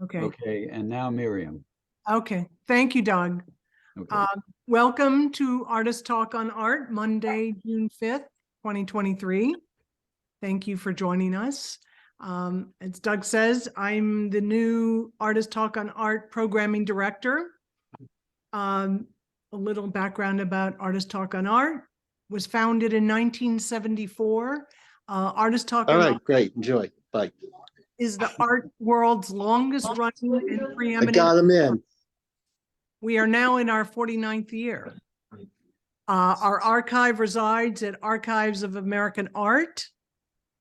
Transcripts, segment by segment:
Okay. Okay, and now Miriam. Okay. Thank you, Doug. Okay. Welcome to Artist Talk on Art, Monday, June 5th, 2023. Thank you for joining us. As Doug says, I'm the new Artist Talk on Art programming director. A little background about Artist Talk on Art. Was founded in 1974. Artist Talk All on right, Art great. Enjoy. Bye. is the art world's longest running and I preeminent. got him in. We are now in our 49th year. Our archive resides at Archives of American Art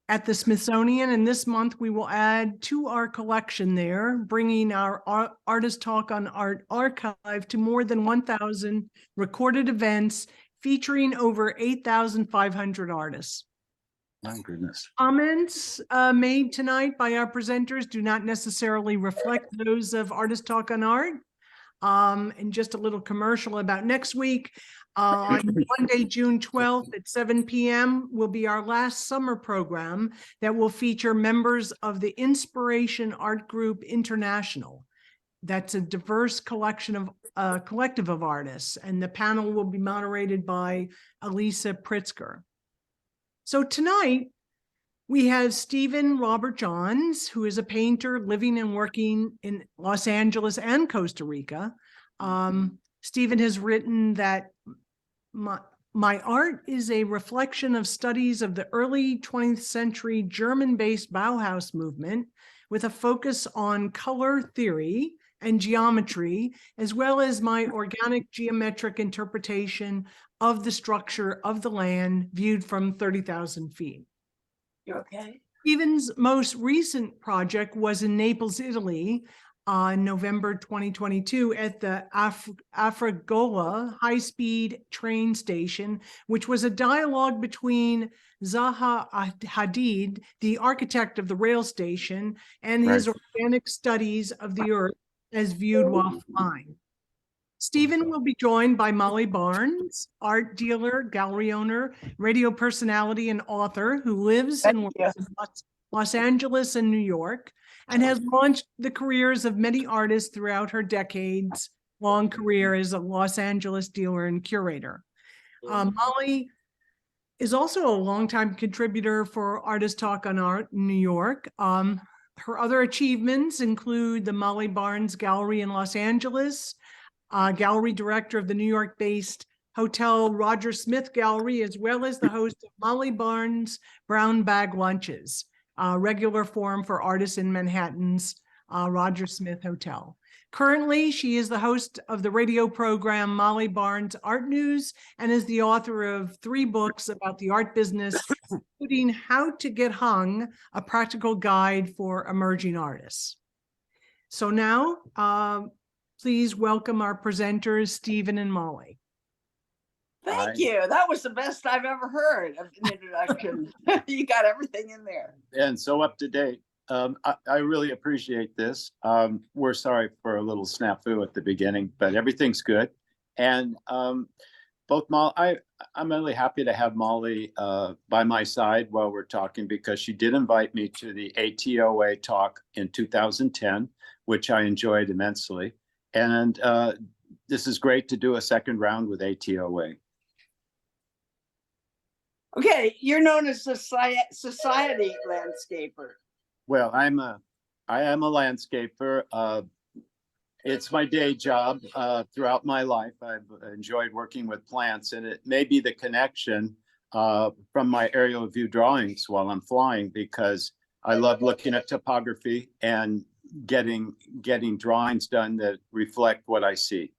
at the Smithsonian, and this month we will add to our collection there, bringing our Artist Talk on Art archive to more than 1,000 recorded events featuring over 8,500 artists. My goodness. Comments made tonight by our presenters do not necessarily reflect those of Artist Talk on Art. And just a little commercial about next week. On Monday, June 12th at 7 p.m. will be our last summer program that will feature members of the Inspiration Art Group International. That's a diverse collective of artists, and the panel will be moderated by Elisa Pritzker. So tonight, we have Stephen Robert Johns, who is a painter living and working in Los Angeles and Costa Rica. Stephen has written that my art is a reflection of studies of the early 20th century German-based Bauhaus movement with a focus on color theory and geometry, as well as my organic geometric interpretation of the structure of the land viewed from 30,000 feet. Okay. Stephen's most recent project was in Naples, Italy, in November 2022 at the Afragola high-speed train station, which was a dialogue between Zaha Hadid, the architect of the rail station, and his organic studies of the earth as viewed while flying. Stephen will be joined by Molly Barnes, art dealer, gallery owner, radio personality, and author who lives and works in Los Angeles and New York, and has launched the careers of many artists throughout her decades-long career as a Los Angeles dealer and curator. Molly is also a longtime contributor for Artist Talk on Art in New York. Her other achievements include the Molly Barnes Gallery in Los Angeles, gallery director of the New York-based Hotel Roger Smith Gallery, as well as the host of Molly Barnes Brown Bag Lunches, a regular forum for artists in Manhattan's Roger Smith Hotel. Currently, she is the host of the radio program Molly Barnes Art News and is the author of 3 books about the art business, including How to Get Hung, a practical guide for emerging artists. So now, please welcome our presenters, Stephen and Molly. Thank you. That was the best I've ever heard of an introduction. You got everything in there. And so up to date. I really appreciate this. We're sorry for a little snafu at the beginning, but everything's good. And both Molly, I'm really happy to have Molly by my side while we're talking, because she did invite me to the ATOA talk in 2010, which I enjoyed immensely. And this is great to do a second round with ATOA. Okay, you're known as a society landscaper. Well, I am a landscaper. It's my day job. Throughout my life, I've enjoyed working with plants, and it may be the connection from my aerial view drawings while I'm flying, because I love looking at topography and getting drawings done that reflect what I see.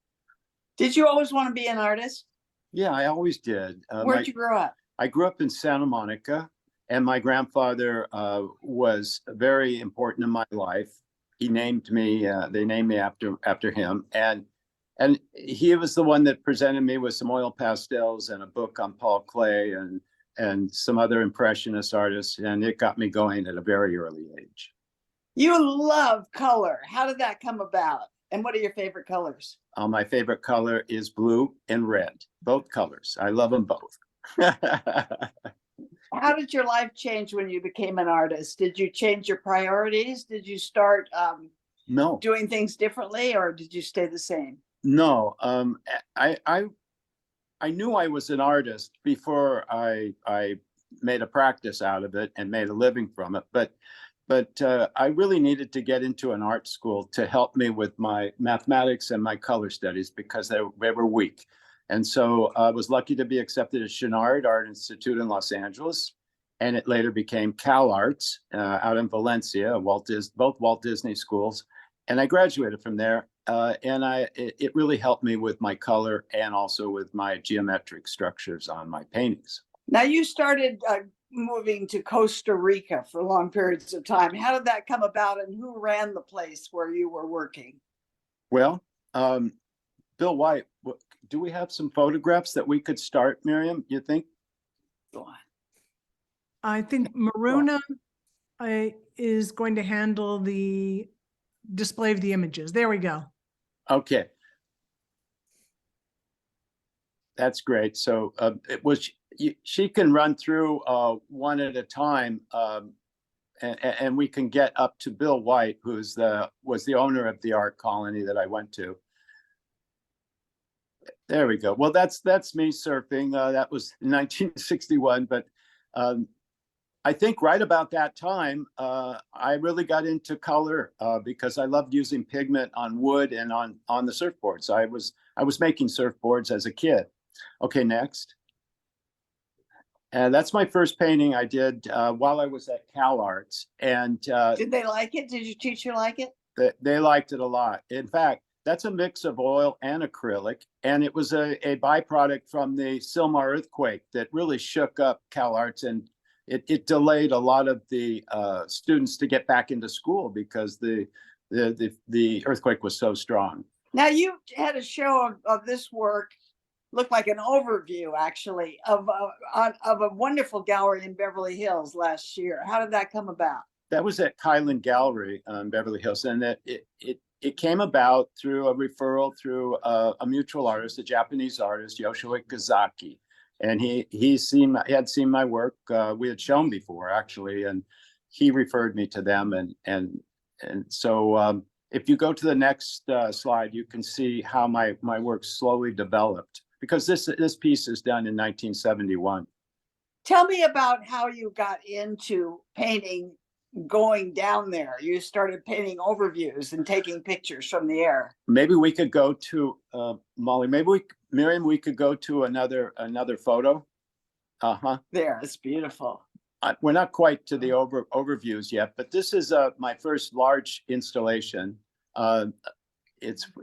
Did you always want to be an artist? Yeah, I always did. Where'd you grow up? I grew up in Santa Monica, and my grandfather was very important in my life. He named me, they named me after him. And he was the one that presented me with some oil pastels and a book on Paul Klee and some other impressionist artists. And it got me going at a very early age. You love color. How did that come about? And what are your favorite colors? My favorite color is blue and red, both colors. I love them both. How did your life change when you became an artist? Did you change your priorities? Did you start No, doing things differently, or did you stay the same? no. I knew I was an artist before I made a practice out of it and made a living from it. But I really needed to get into an art school to help me with my mathematics and my color studies because they were weak. And so I was lucky to be accepted at Chouinard Art Institute in Los Angeles. And it later became Cal Arts out in Valencia, both Walt Disney schools. And I graduated from there. And it really helped me with my color and also with my geometric structures on my paintings. Now you started moving to Costa Rica for long periods of time. How did that come about, and who ran the place where you were working? Well, Bill White, do we have some photographs that we could start, Miriam, you think? Go on. I think Maruna is going to handle the display of the images. There we go. Okay. That's great. So she can run through one at a time, and we can get up to Bill White, who was the owner of the art colony that I went to. There we go. Well, that's me surfing. That was 1961, but I think right about that time, I really got into color because I loved using pigment on wood and on the surfboards. I was making surfboards as a kid. Okay, next. And that's my first painting I did while I was at Cal Arts. And did they like it? Did your teacher like it? They liked it a lot. In fact, that's a mix of oil and acrylic. And it was a byproduct from the Silmar earthquake that really shook up Cal Arts, and it delayed a lot of the students to get back into school because the earthquake was so strong. Now you had a show of this work, looked like an overview actually of a wonderful gallery in Beverly Hills last year. How did that come about? That was at Kylan Gallery in Beverly Hills, and it came about through a referral through a mutual artist, a Japanese artist, Yoshio Ikazaki. And he had seen my work. We had shown before actually, and he referred me to them. And so if you go to the next slide, you can see how my work slowly developed, because this piece is done in 1971. Tell me about how you got into painting going down there. You started painting overviews and taking pictures from the air. Maybe we could go to Molly. Miriam, we could go to another photo. There, it's beautiful. We're not quite to the overviews yet, but this is my first large installation. It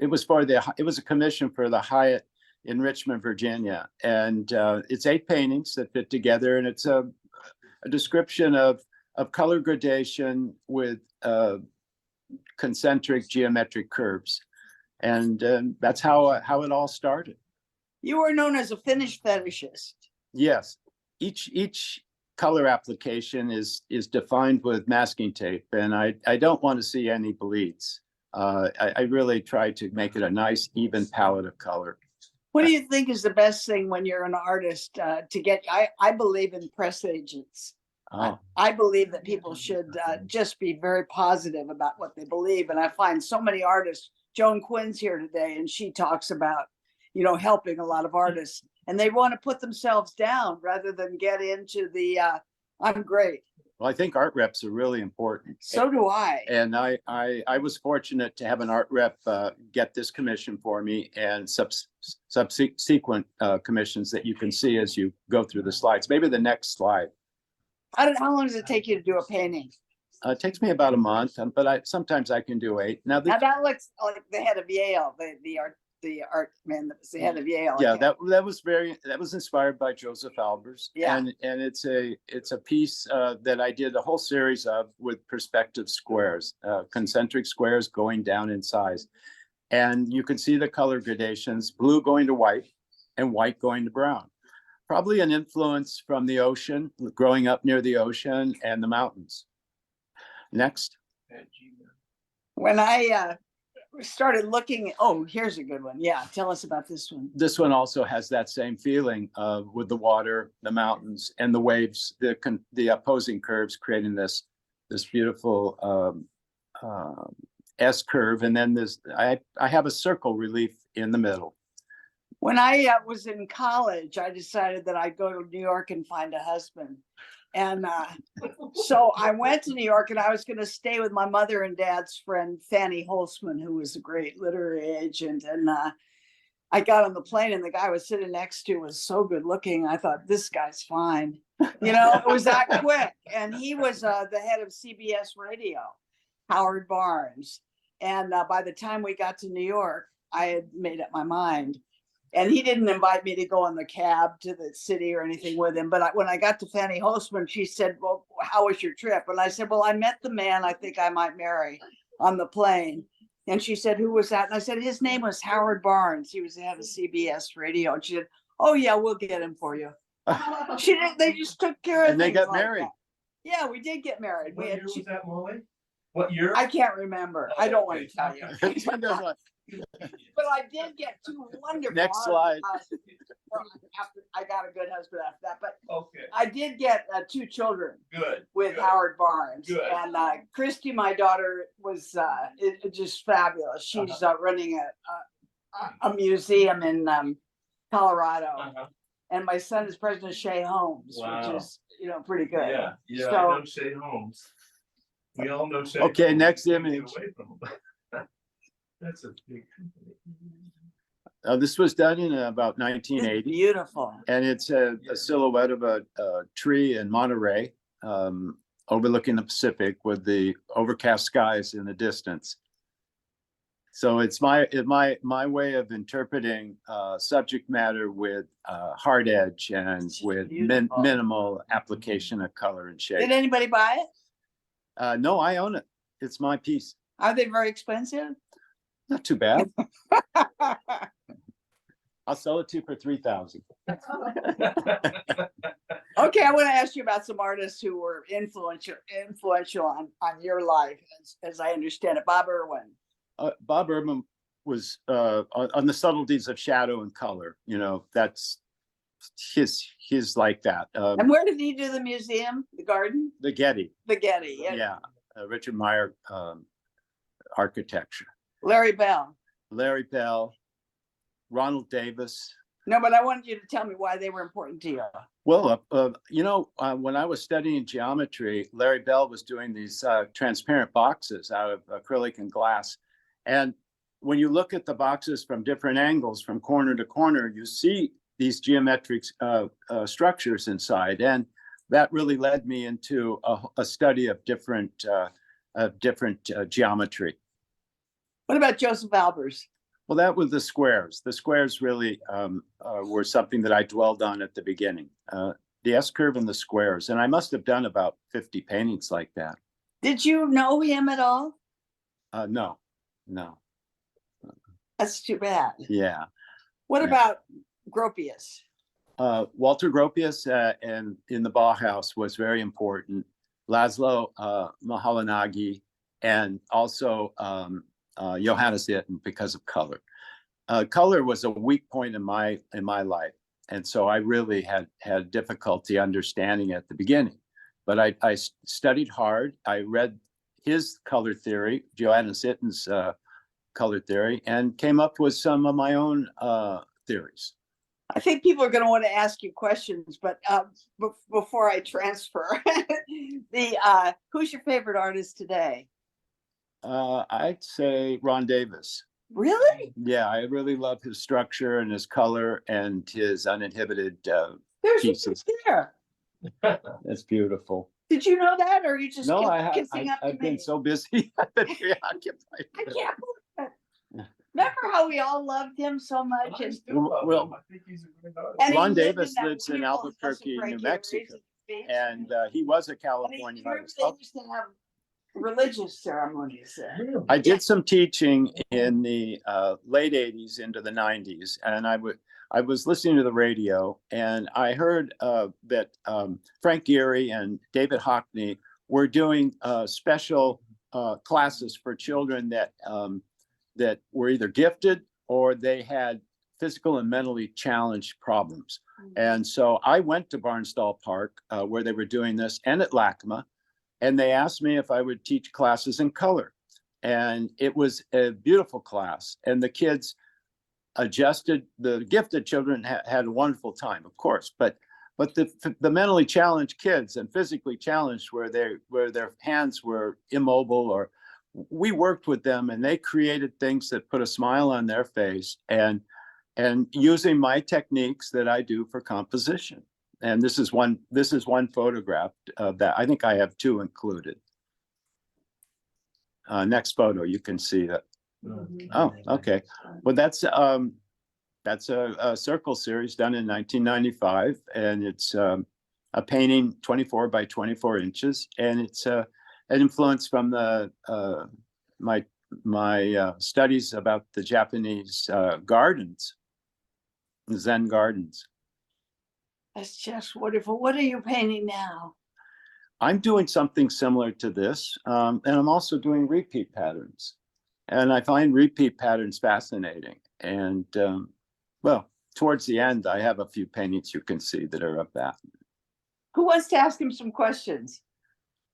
was a commission for the Hyatt in Richmond, Virginia, and it's 8 paintings that fit together, and it's a description of color gradation with concentric geometric curves, and that's how it all started. You were known as a finish fetishist. Yes, each color application is defined with masking tape, and I don't want to see any bleeds. I really try to make it a nice even palette of color. What do you think is the best thing when you're an artist to get? I believe in press agents. Oh. I believe that people should just be very positive about what they believe. And I find so many artists, Joan Quinn's here today, and she talks about, helping a lot of artists, and they want to put themselves down rather than get into the, I'm great. Well, I think art reps are really important. So do I. And I was fortunate to have an art rep get this commission for me, and subsequent commissions that you can see as you go through the slides. Maybe the next slide. How long does it take you to do a painting? It takes me about a month, but sometimes I can do 8. Now that looks like the head of Yale, the art man that was the head of Yale. Yeah, that was inspired by Joseph Albers. Yeah. And it's a piece that I did a whole series of with perspective squares, concentric squares going down in size. And you can see the color gradations, blue going to white and white going to brown. Probably an influence from the ocean, growing up near the ocean and the mountains. Next. When I started looking, oh, here's a good one. Yeah, tell us about this one. This one also has that same feeling with the water, the mountains, and the waves, the opposing curves, creating this beautiful S curve. And then I have a circle relief in the middle. When I was in college, I decided that I'd go to New York and find a husband. And so I went to New York, and I was going to stay with my mother and dad's friend, Fanny Holzman, who was a great literary agent. And I got on the plane, and the guy I was sitting next to was so good looking. I thought, this guy's fine. It was that quick. And he was the head of CBS Radio, Howard Barnes. And by the time we got to New York, I had made up my mind. And he didn't invite me to go in the cab to the city or anything with him. But when I got to Fanny Holzman, she said, well, how was your trip? And I said, well, I met the man I think I might marry on the plane. And she said, who was that? And I said, his name was Howard Barnes. He was the head of CBS Radio. And she said, oh, yeah, we'll get him for you. She didn't, they just took care of it. And they got married. That. Yeah, we did get married. What year was that, Molly? What year? I can't remember. I don't want to tell you. But I did get two wonderful. Next slide. After I got a good husband after that, but Okay, I did get two children good. with good. Howard Barnes. Good. And Christy, my daughter, was just fabulous. She's running a museum in Colorado, and my son is president of Shea Homes, Wow. which is pretty good. Yeah, yeah, So- I know Shea Holmes. We all know Shea. Okay, Holmes. next Can't get image. away from him. That's a big company. This was done in about It's 1980. beautiful. And it's a silhouette of a tree in Monterey, overlooking the Pacific with the overcast skies in the distance. So it's my way of interpreting subject matter with hard edge and It's with beautiful. minimal application of color and shape. Did anybody buy No, I own it. It's my piece. it? Are they very expensive? Not too bad. I'll sell it to you for $3,000. Okay, I want to ask you about some artists who were influential on your life, as I understand it. Bob Irwin. Bob Urban was on the subtleties of shadow and color. That's his like that. And where did he do the museum? The garden? The Getty, The Getty. yeah, Richard Meyer architecture. Larry Bell. Larry Bell, Ronald Davis. No, but I wanted you to tell me why they were important to you. Well, when I was studying geometry, Larry Bell was doing these transparent boxes out of acrylic and glass. And when you look at the boxes from different angles, from corner to corner, you see these geometric structures inside. And that really led me into a study of different geometry. What about Joseph Albers? Well, that was the squares. The squares really were something that I dwelled on at the beginning. The S curve and the squares. And I must have done about 50 paintings like that. Did you know him at all? No. That's too bad. Yeah. What Yeah. about Gropius? Walter Gropius and in the Bauhaus was very important. Laszlo Maholy Nagy, and also Johannes Itten because of color. Color was a weak point in my life, and so I really had difficulty understanding it at the beginning. But I studied hard. I read his color theory, Johannes Itten's color theory, and came up with some of my own theories. I think people are going to want to ask you questions, but before I transfer, who's your favorite artist today? I'd say Ron Davis. Really? Yeah, I really love his structure and his color and his uninhibited There's pieces. there. That's beautiful. Did you know that, or are you just No, kissing up to I've been me? so busy. I've been preoccupied. I can't believe it. Remember how we all loved him so much? I And, still love Well, him. I think he's a great artist. and he Ron lived in Davis that lives in beautiful Albuquerque, Costa New Rica Mexico. raising beach. And he was a And Californian remember artist. they used to have religious ceremonies there. Really? I did some teaching in the late 80s into the 90s, and I was listening to the radio, and I heard that Frank Gehry and David Hockney were doing special classes for children that that were either gifted or they had physical and mentally challenged problems. And so I went to Barnstall Park where they were doing this, and at LACMA, and they asked me if I would teach classes in color. And it was a beautiful class, and the kids adjusted. The gifted children had a wonderful time, of course, but the mentally challenged kids and physically challenged where their hands were immobile, or we worked with them, and they created things that put a smile on their face, and using my techniques that I do for composition. And this is one photograph that I think I have two included. Next photo, you can see that. Oh, okay. Well, that's a circle series done in 1995, and it's a painting 24 by 24 inches, and it's an influence from my studies about the Japanese gardens, Zen gardens. That's just wonderful. What are you painting now? I'm doing something similar to this, and I'm also doing repeat patterns. And I find repeat patterns fascinating. And well, towards the end, I have a few paintings you can see that are of that. Who wants to ask him some questions?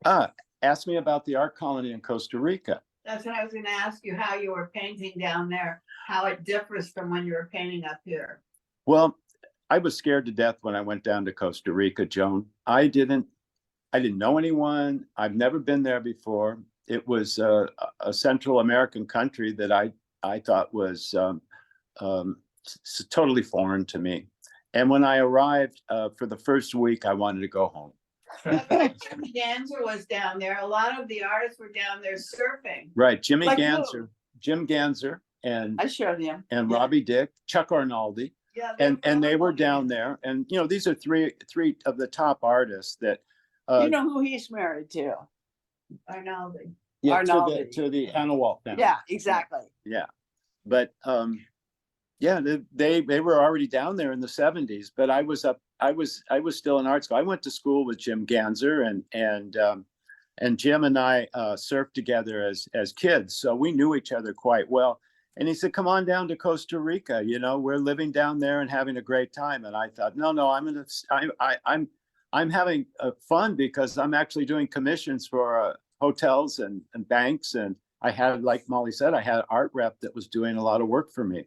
Ask me about the art colony in Costa Rica. That's what I was gonna ask you, how you were painting down there, how it differs from when you were painting up here. Well, I was scared to death when I went down to Costa Rica, Joan. I didn't know anyone. I've never been there before. It was a Central American country that I thought was totally foreign to me. And when I arrived for the first week, I wanted to go home. Jimmy Ganser was down there. A lot of the artists were down there surfing. Right, Jimmy Like Ganser, who? Jim Ganser, and I showed him. Robbie Dick, Chuck Arnaldi, Yeah, and they were down there. And you know, these are three of the top artists that. You know who he's married to? Arnaldi. Yeah, Arnaldi. to the Anawalt family. Yeah, exactly. Yeah, but yeah, they were already down there in the 70s. But I was still in art school. I went to school with Jim Ganser, and Jim and I surfed together as kids, so we knew each other quite well. And he said, "Come on down to Costa Rica. You know, we're living down there and having a great time." And I thought, no, I'm having fun because I'm actually doing commissions for hotels and banks. And I had, like Molly said, I had an art rep that was doing a lot of work for me.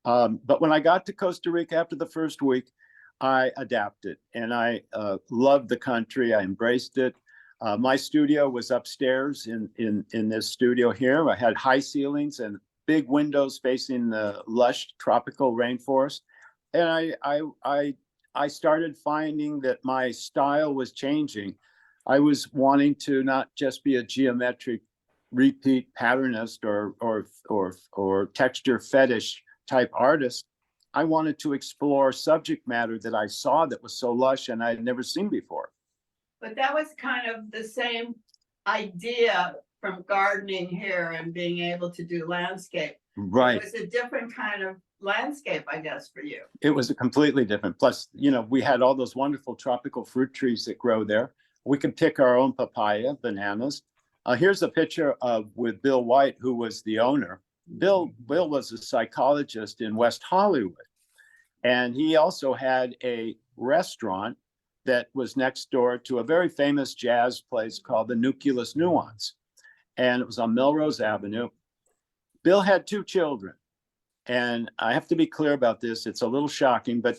But when I got to Costa Rica after the first week, I adapted, and I loved the country. I embraced it. My studio was upstairs in this studio here. I had high ceilings and big windows facing the lush tropical rainforest. And I started finding that my style was changing. I was wanting to not just be a geometric repeat patternist or texture fetish type artist. I wanted to explore subject matter that I saw that was so lush and I had never seen before. But that was kind of the same idea from gardening here and being able to do landscape. Right. It was a different kind of landscape, I guess, for you. It was a completely different. Plus, you know, we had all those wonderful tropical fruit trees that grow there. We could pick our own papaya, bananas. Here's a picture with Bill White, who was the owner. Bill was a psychologist in West Hollywood, and he also had a restaurant that was next door to a very famous jazz place called the Nucleus Nuance, and it was on Melrose Avenue. Bill had two children, and I have to be clear about this. It's a little shocking, but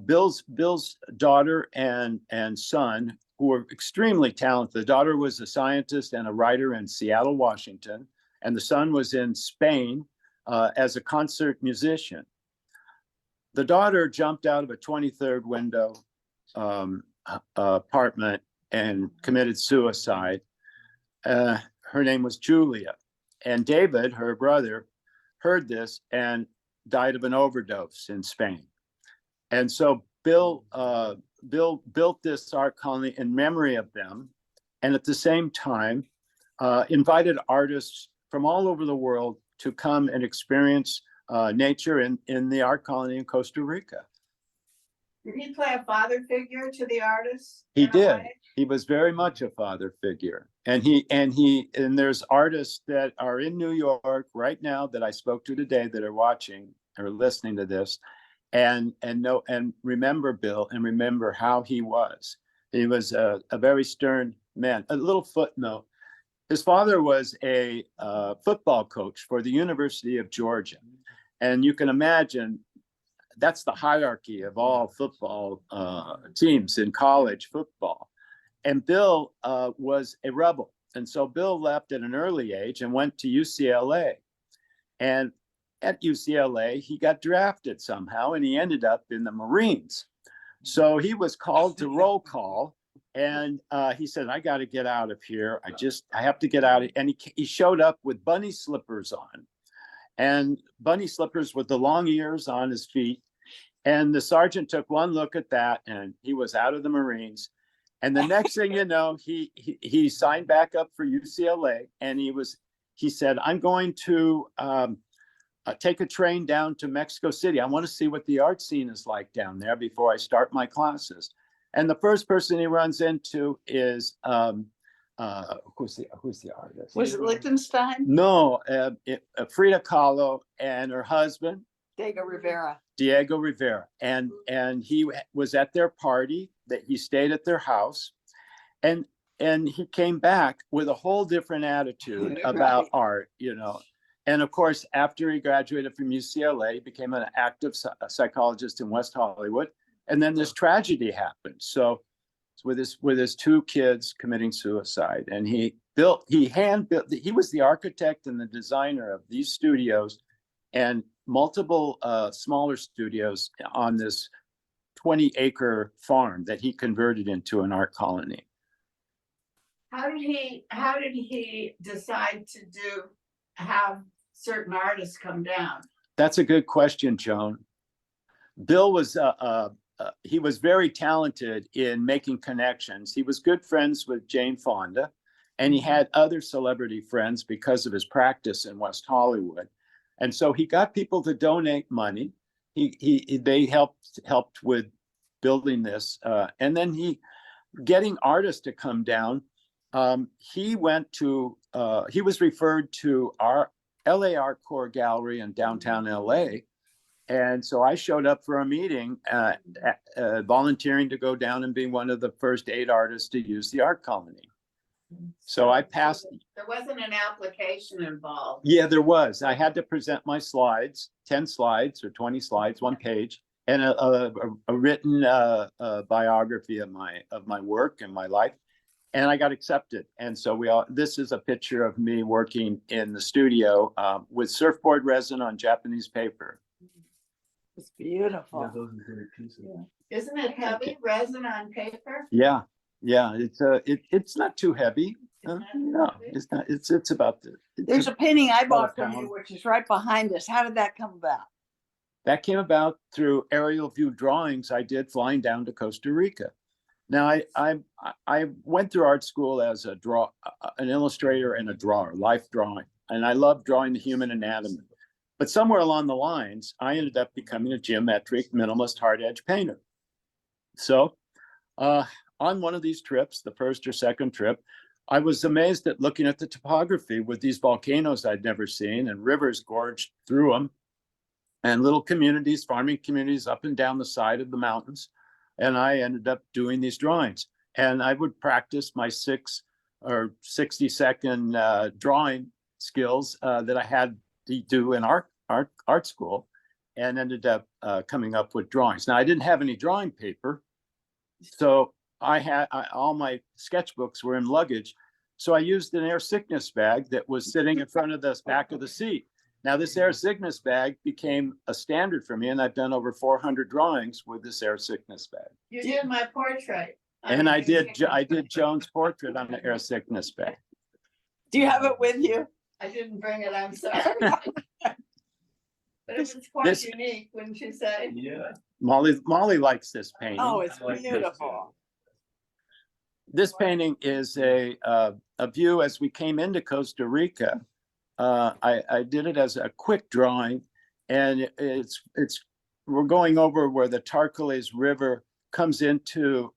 Bill's daughter and son, who were extremely talented. The daughter was a scientist and a writer in Seattle, Washington, and the son was in Spain as a concert musician. The daughter jumped out of a 23rd window apartment and committed suicide. Her name was Julia. And David, her brother, heard this and died of an overdose in Spain. And so Bill built this art colony in memory of them, and at the same time invited artists from all over the world to come and experience nature in the art colony in Costa Rica. Did he play a father figure to the artists? He did. He was very much a father figure. And there's artists that are in New York right now that I spoke to today that are watching or listening to this, and remember Bill and remember how he was. He was a very stern man. A little footnote: his father was a football coach for the University of Georgia, and you can imagine that's the hierarchy of all football teams in college football. And Bill was a rebel. And so Bill left at an early age and went to UCLA. And at UCLA, he got drafted somehow and he ended up in the Marines. So he was called to roll call. And he said, I got to get out of here. I have to get out. And he showed up with bunny slippers on, and bunny slippers with the long ears on his feet. And the sergeant took one look at that and he was out of the Marines. And the next thing you know, he signed back up for UCLA, and he said, I'm going to take a train down to Mexico City. I want to see what the art scene is like down there before I start my classes. And the first person he runs into is who's the artist? Was it Liechtenstein? No, Frida Kahlo and her husband Diego Rivera, and he was at their party. That he stayed at their house, and he came back with a whole different attitude about art, And of course, after he graduated from UCLA, he became an active psychologist in West Hollywood, and then this tragedy happened. So with his two kids committing suicide, and he hand-built. He was the architect and the designer of these studios and multiple smaller studios on this 20-acre farm that he converted into an art colony. How did he decide to have certain artists come down? That's a good question, Joan. Bill was he was very talented in making connections. He was good friends with Jane Fonda, and he had other celebrity friends because of his practice in West Hollywood. And so he got people to donate money. They helped with building this, and then getting artists to come down. He was referred to our LA Art Corps Gallery in downtown LA, and so I showed up for a meeting, volunteering to go down and be one of the first 8 artists to use the art colony. So I passed. There wasn't an application involved. Yeah, there was. I had to present my slides, 10 slides or 20 slides, 1 page, and a written biography of my work and my life, and I got accepted. And so this is a picture of me working in the studio with surfboard resin on Japanese paper. It's beautiful. Yeah, those are great pieces. Isn't it heavy resin on paper? Yeah, it's not too heavy. No, it's not. It's about the. There's a painting I bought from you, which is right behind us. How did that come about? That came about through aerial view drawings I did flying down to Costa Rica. Now I went through art school as an illustrator and a drawer, life drawing, and I love drawing the human anatomy. But somewhere along the lines, I ended up becoming a geometric minimalist hard edge painter. So on one of these trips, the first or second trip, I was amazed at looking at the topography with these volcanoes I'd never seen and rivers gorged through them, and little communities, farming communities up and down the side of the mountains. And I ended up doing these drawings, and I would practice my 6 or 60-second drawing skills that I had to do in art school, and ended up coming up with drawings. Now, I didn't have any drawing paper, so all my sketchbooks were in luggage. So I used an air sickness bag that was sitting in front of the back of the seat. Now, this air sickness bag became a standard for me, and I've done over 400 drawings with this air sickness bag. You did my portrait. And I did Joan's portrait on the air sickness bag. Do you have it with you? I didn't bring it, I'm sorry. But it was quite unique, wouldn't you say? Yeah. Molly likes this painting. Oh, it's I like this beautiful. This painting is a view as we came into Costa Rica. I did it as a quick drawing, and we're going over where the Tarcoles River comes into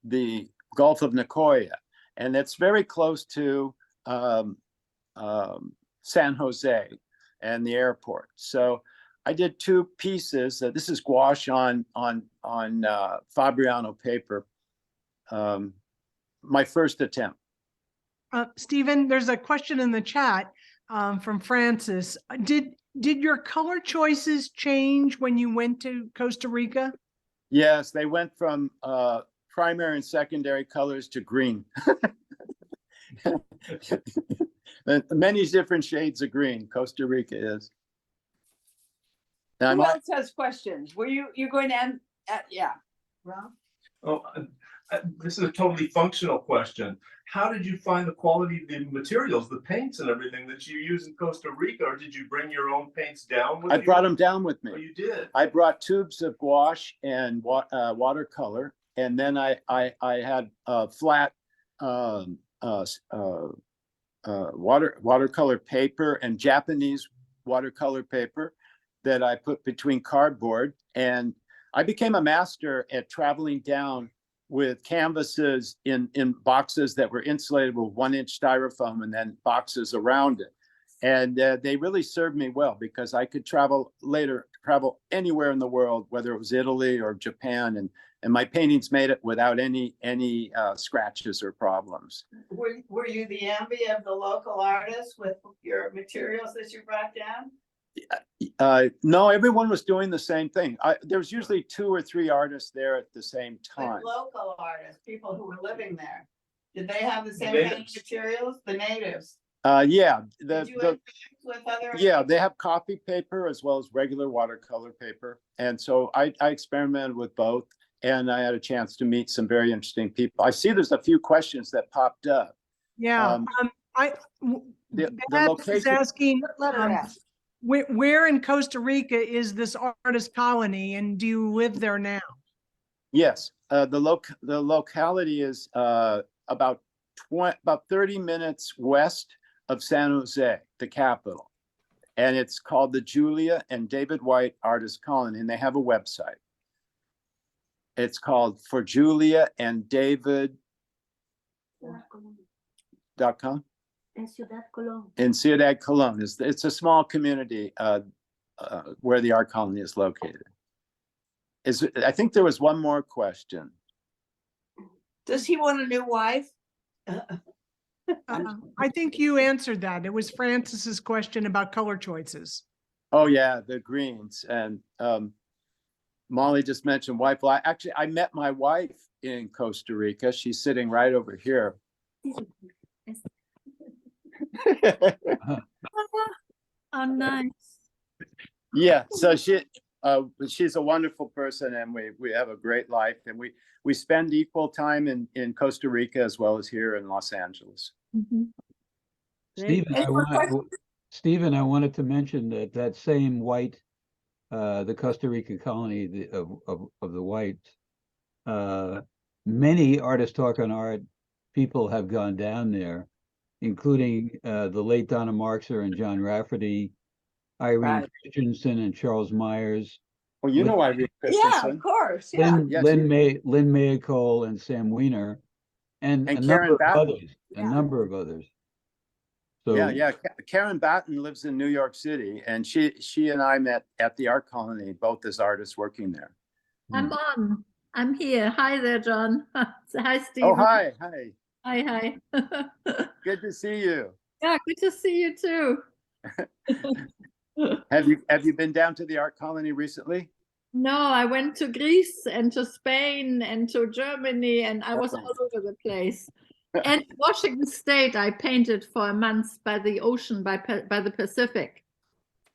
the Gulf of Nicoya, and it's very close to San Jose and the airport. So I did 2 pieces. This is gouache on Fabriano paper. My first attempt. Stephen, there's a question in the chat from Francis. Did your color choices change when you went to Costa Rica? Yes, they went from primary and secondary colors to green. Many different shades of green, Costa Rica is. Now, Who else has questions? Were you going to end? Yeah. Rob? Oh, this is a totally functional question. How did you find the quality of the materials, the paints and everything that you use in Costa Rica, or did you bring your own paints down with you? I brought them down with me. Oh, you did? I brought tubes of gouache and watercolor, and then I had flat watercolor paper and Japanese watercolor paper that I put between cardboard, and I became a master at traveling down with canvases in boxes that were insulated with 1-inch styrofoam and then boxes around it. And they really served me well because I could travel anywhere in the world, whether it was Italy or Japan, and my paintings made it without any scratches or problems. Were you the envy of the local artists with your materials that you brought down? No, everyone was doing the same thing. There was usually 2 or 3 artists there at the same time. But local artists, people who were living there, did they have the same Natives. kind of materials? The natives? Yeah, Did you interact with other? yeah, they have copy paper as well as regular watercolor paper, and so I experimented with both, and I had a chance to meet some very interesting people. I see there's a few questions that popped up. Yeah, The Babs is location. asking, Let her ask. where in Costa Rica is this artist colony, and do you live there now? Yes, the locality is about 30 minutes west of San Jose, the capital, and it's called the Julia and David White Artist Colony, and they have a website. It's called For Julia and David.com. In Ciudad Colon. It's a small community where the art colony is located. I think there was one more question. Does he want a new wife? I think you answered that. It was Francis's question about color choices. Oh yeah, the greens. And Molly just mentioned wife. Well, I met my wife in Costa Rica. She's sitting right over here. Oh, nice. Yeah, so she's a wonderful person, and we have a great life, and we spend equal time in Costa Rica as well as here in Los Angeles. Stephen, I wanted to mention that same White, the Costa Rica colony of the Whites, many Artist Talk on Art people have gone down there, including the late Donna Marxer and John Rafferty, Irene Christensen and Charles Myers. Well, you know Irene Christensen. Yeah, of course. Yeah. Lynn Mayacole and Sam Weiner, and a Karen number of Batten. others. A number of others. So Yeah. Karen Batten lives in New York City, and she and I met at the art colony, both as artists working there. I'm on. I'm here. Hi there, John. Hi, Stephen. Oh, hi. Hi. Good to see you. Yeah, good to see you too. Have you been down to the art colony recently? No, I went to Greece and to Spain and to Germany, and I was all over the place. And Washington State, I painted for a month by the ocean, by the Pacific.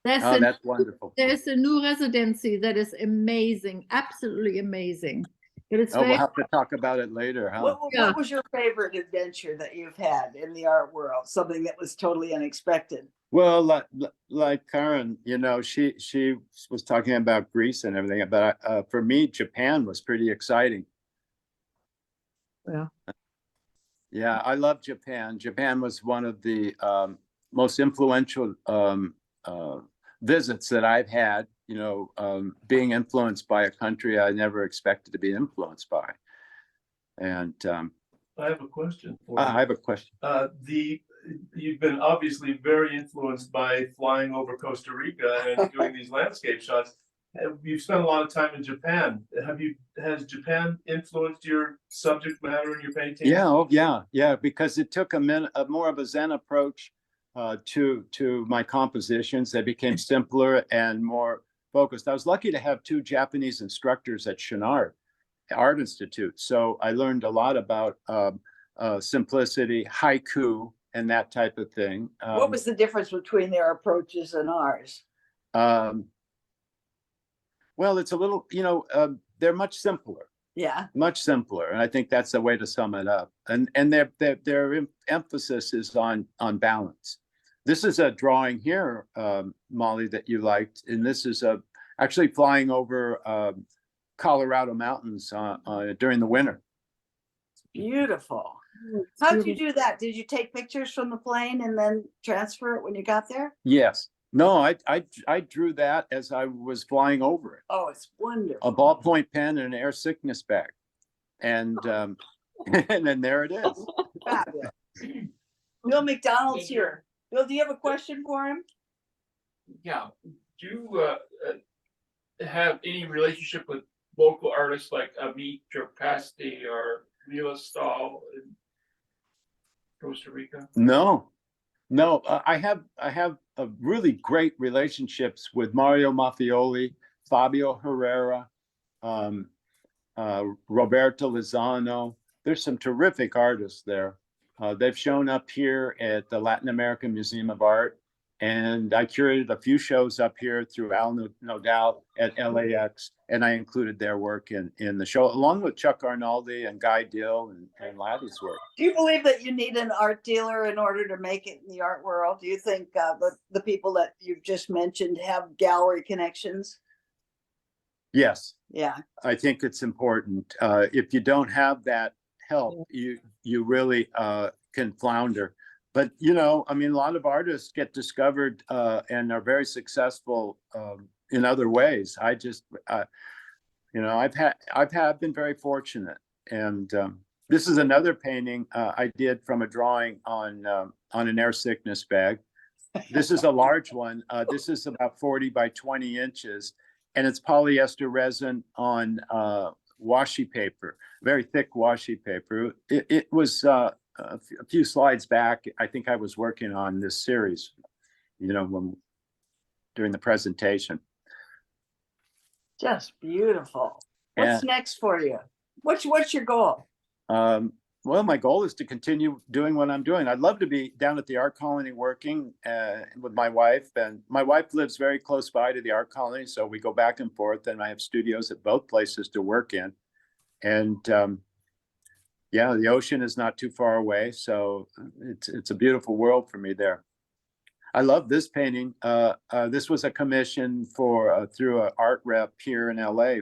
That's wonderful. There's a new residency that is amazing, absolutely amazing. We'll have to talk about it later, huh? What was your favorite adventure that you've had in the art world? Something that was totally unexpected. Well, like Karen, she was talking about Greece and everything, but for me, Japan was pretty exciting. Yeah. Yeah, I love Japan. Japan was one of the most influential visits that I've had, being influenced by a country I never expected to be influenced by. And I have a question for I you. have a question. You've been obviously very influenced by flying over Costa Rica and doing these landscape shots. You've spent a lot of time in Japan. Has Japan influenced your subject matter in your painting? Yeah, oh, yeah, because it took a more of a Zen approach to my compositions. They became simpler and more focused. I was lucky to have 2 Japanese instructors at Chouinard Art Institute, so I learned a lot about simplicity, haiku, and that type of thing. What was the difference between their approaches and ours? Well, it's a little, they're much simpler. Yeah. Much simpler, and I think that's the way to sum it up. And their emphasis is on balance. This is a drawing here, Molly, that you liked, and this is actually flying over Colorado mountains during the winter. Beautiful. How did you do that? Did you take pictures from the plane and then transfer it when you got there? Yes. No, I drew that as I was flying over it. Oh, it's wonderful. A ballpoint pen and an air sickness bag, and and then there it is. Fabulous. Bill McDonald's here. Bill, do you have a question for him? Yeah. Do you have any relationship with local artists like Amit Jokasti or Mila Stahl in Costa Rica? No, I have a really great relationships with Mario Maffioli, Fabio Herrera, Roberto Lozano. There's some terrific artists there. They've shown up here at the Latin American Museum of Art, and I curated a few shows up here through Al Nodal at LAX, and I included their work in the show, along with Chuck Arnaldi and Guy Dill and Laddie's work. Do you believe that you need an art dealer in order to make it in the art world? Do you think the people that you've just mentioned have gallery connections? Yes. Yeah. I think it's important. If you don't have that help, you really can flounder. But, I mean, a lot of artists get discovered and are very successful in other ways. I've been very fortunate. And this is another painting I did from a drawing on an air sickness bag. This is a large one. This is about 40 by 20 inches, and it's polyester resin on washi paper, very thick washi paper. It was a few slides back. I think I was working on this series, during the presentation. Just beautiful. What's next for you? What's your goal? Well, my goal is to continue doing what I'm doing. I'd love to be down at the art colony working with my wife, and my wife lives very close by to the art colony, so we go back and forth, and I have studios at both places to work in. And yeah, the ocean is not too far away, so it's a beautiful world for me there. I love this painting. This was a commission through an art rep here in LA,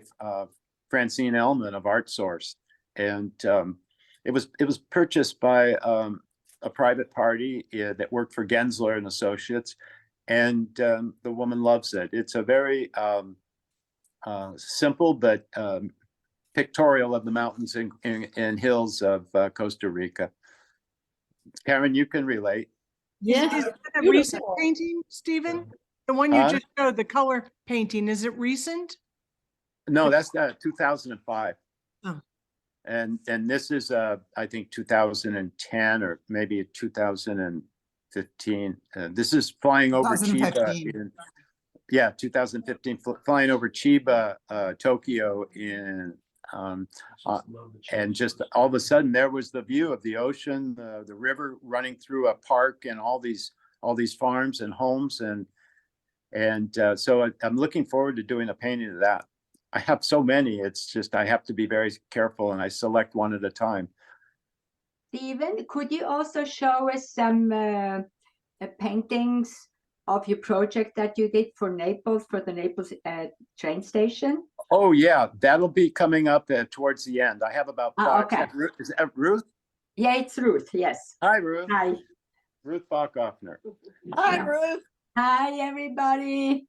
Francine Ellman of Art Source, and it was purchased by a private party that worked for Gensler and Associates, and the woman loves it. It's a very simple but pictorial of the mountains and hills of Costa Rica. Karen, you can relate. Yes. Is that a recent painting, Stephen? The one you just showed, the color painting, is it recent? No, that's 2005. Oh. And this is I think 2010 or maybe 2015. This is flying over Chiba. 2015, flying over Chiba, Tokyo and just all of a sudden there was the view of the ocean, the river running through a park, and all these farms and homes, and so I'm looking forward to doing a painting of that. I have so many. It's just I have to be very careful, and I select one at a time. Stephen, could you also show us some paintings of your project that you did for Naples, for the Naples train station? Oh yeah, that'll be coming up towards the end. I have about five. Okay. Is that Ruth? Yeah, it's Ruth. Yes. Hi, Ruth. Hi. Ruth Bachhoffner. Hi, Ruth. Hi, everybody.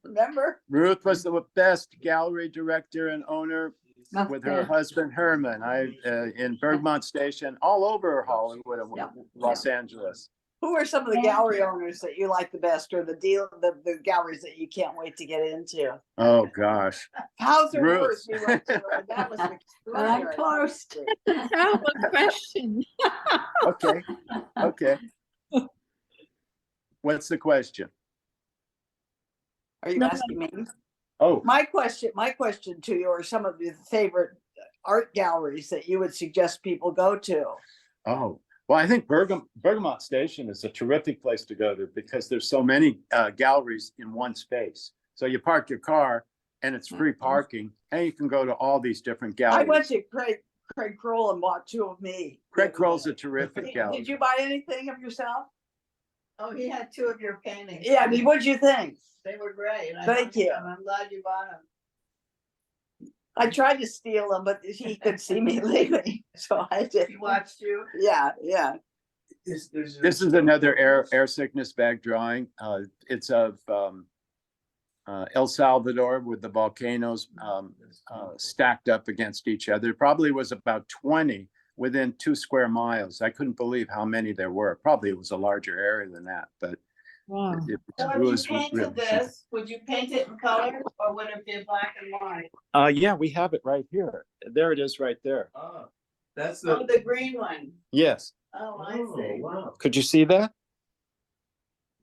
Remember? Ruth was the best gallery director and owner with her Okay. husband Herman. In Bergmont Station, all over Hollywood and Yeah. Los Angeles. Who are some of the gallery owners that you like the best, or the galleries that you can't wait to get into? Oh, gosh. Hauser Ruth. Wirth, we went to, and that was Well, I'm extraordinary. close. Terrible question. Okay, okay. What's the question? Are you No. asking me? Oh, My question to you are some of the favorite art galleries that you would suggest people go to. oh. Well, I think Bergamot Station is a terrific place to go to because there's so many galleries in one space. So you park your car and it's free parking, and you can go to all these different I went galleries. to Craig Kroll and bought two of me. Craig Kroll's a terrific gallery. Did you buy anything of yourself? Oh, he had two of your paintings. Yeah, what'd you think? They were great. Thank you. I'm glad you bought them. I tried to steal them, but he could see me leaving, so I did. He watched you. Yeah. This is another air sickness bag drawing. It's of El Salvador with the volcanoes stacked up against each other. There probably was about 20 within 2 square miles. I couldn't believe how many there were. Probably it was a larger area than that, but Wow. So if you painted this, would you paint it in color or would it be black and white? Yeah, we have it right here. There it is right there. Ah, that's Oh, the. the green one. Yes. Oh, I Oh, see. wow. Could you see that?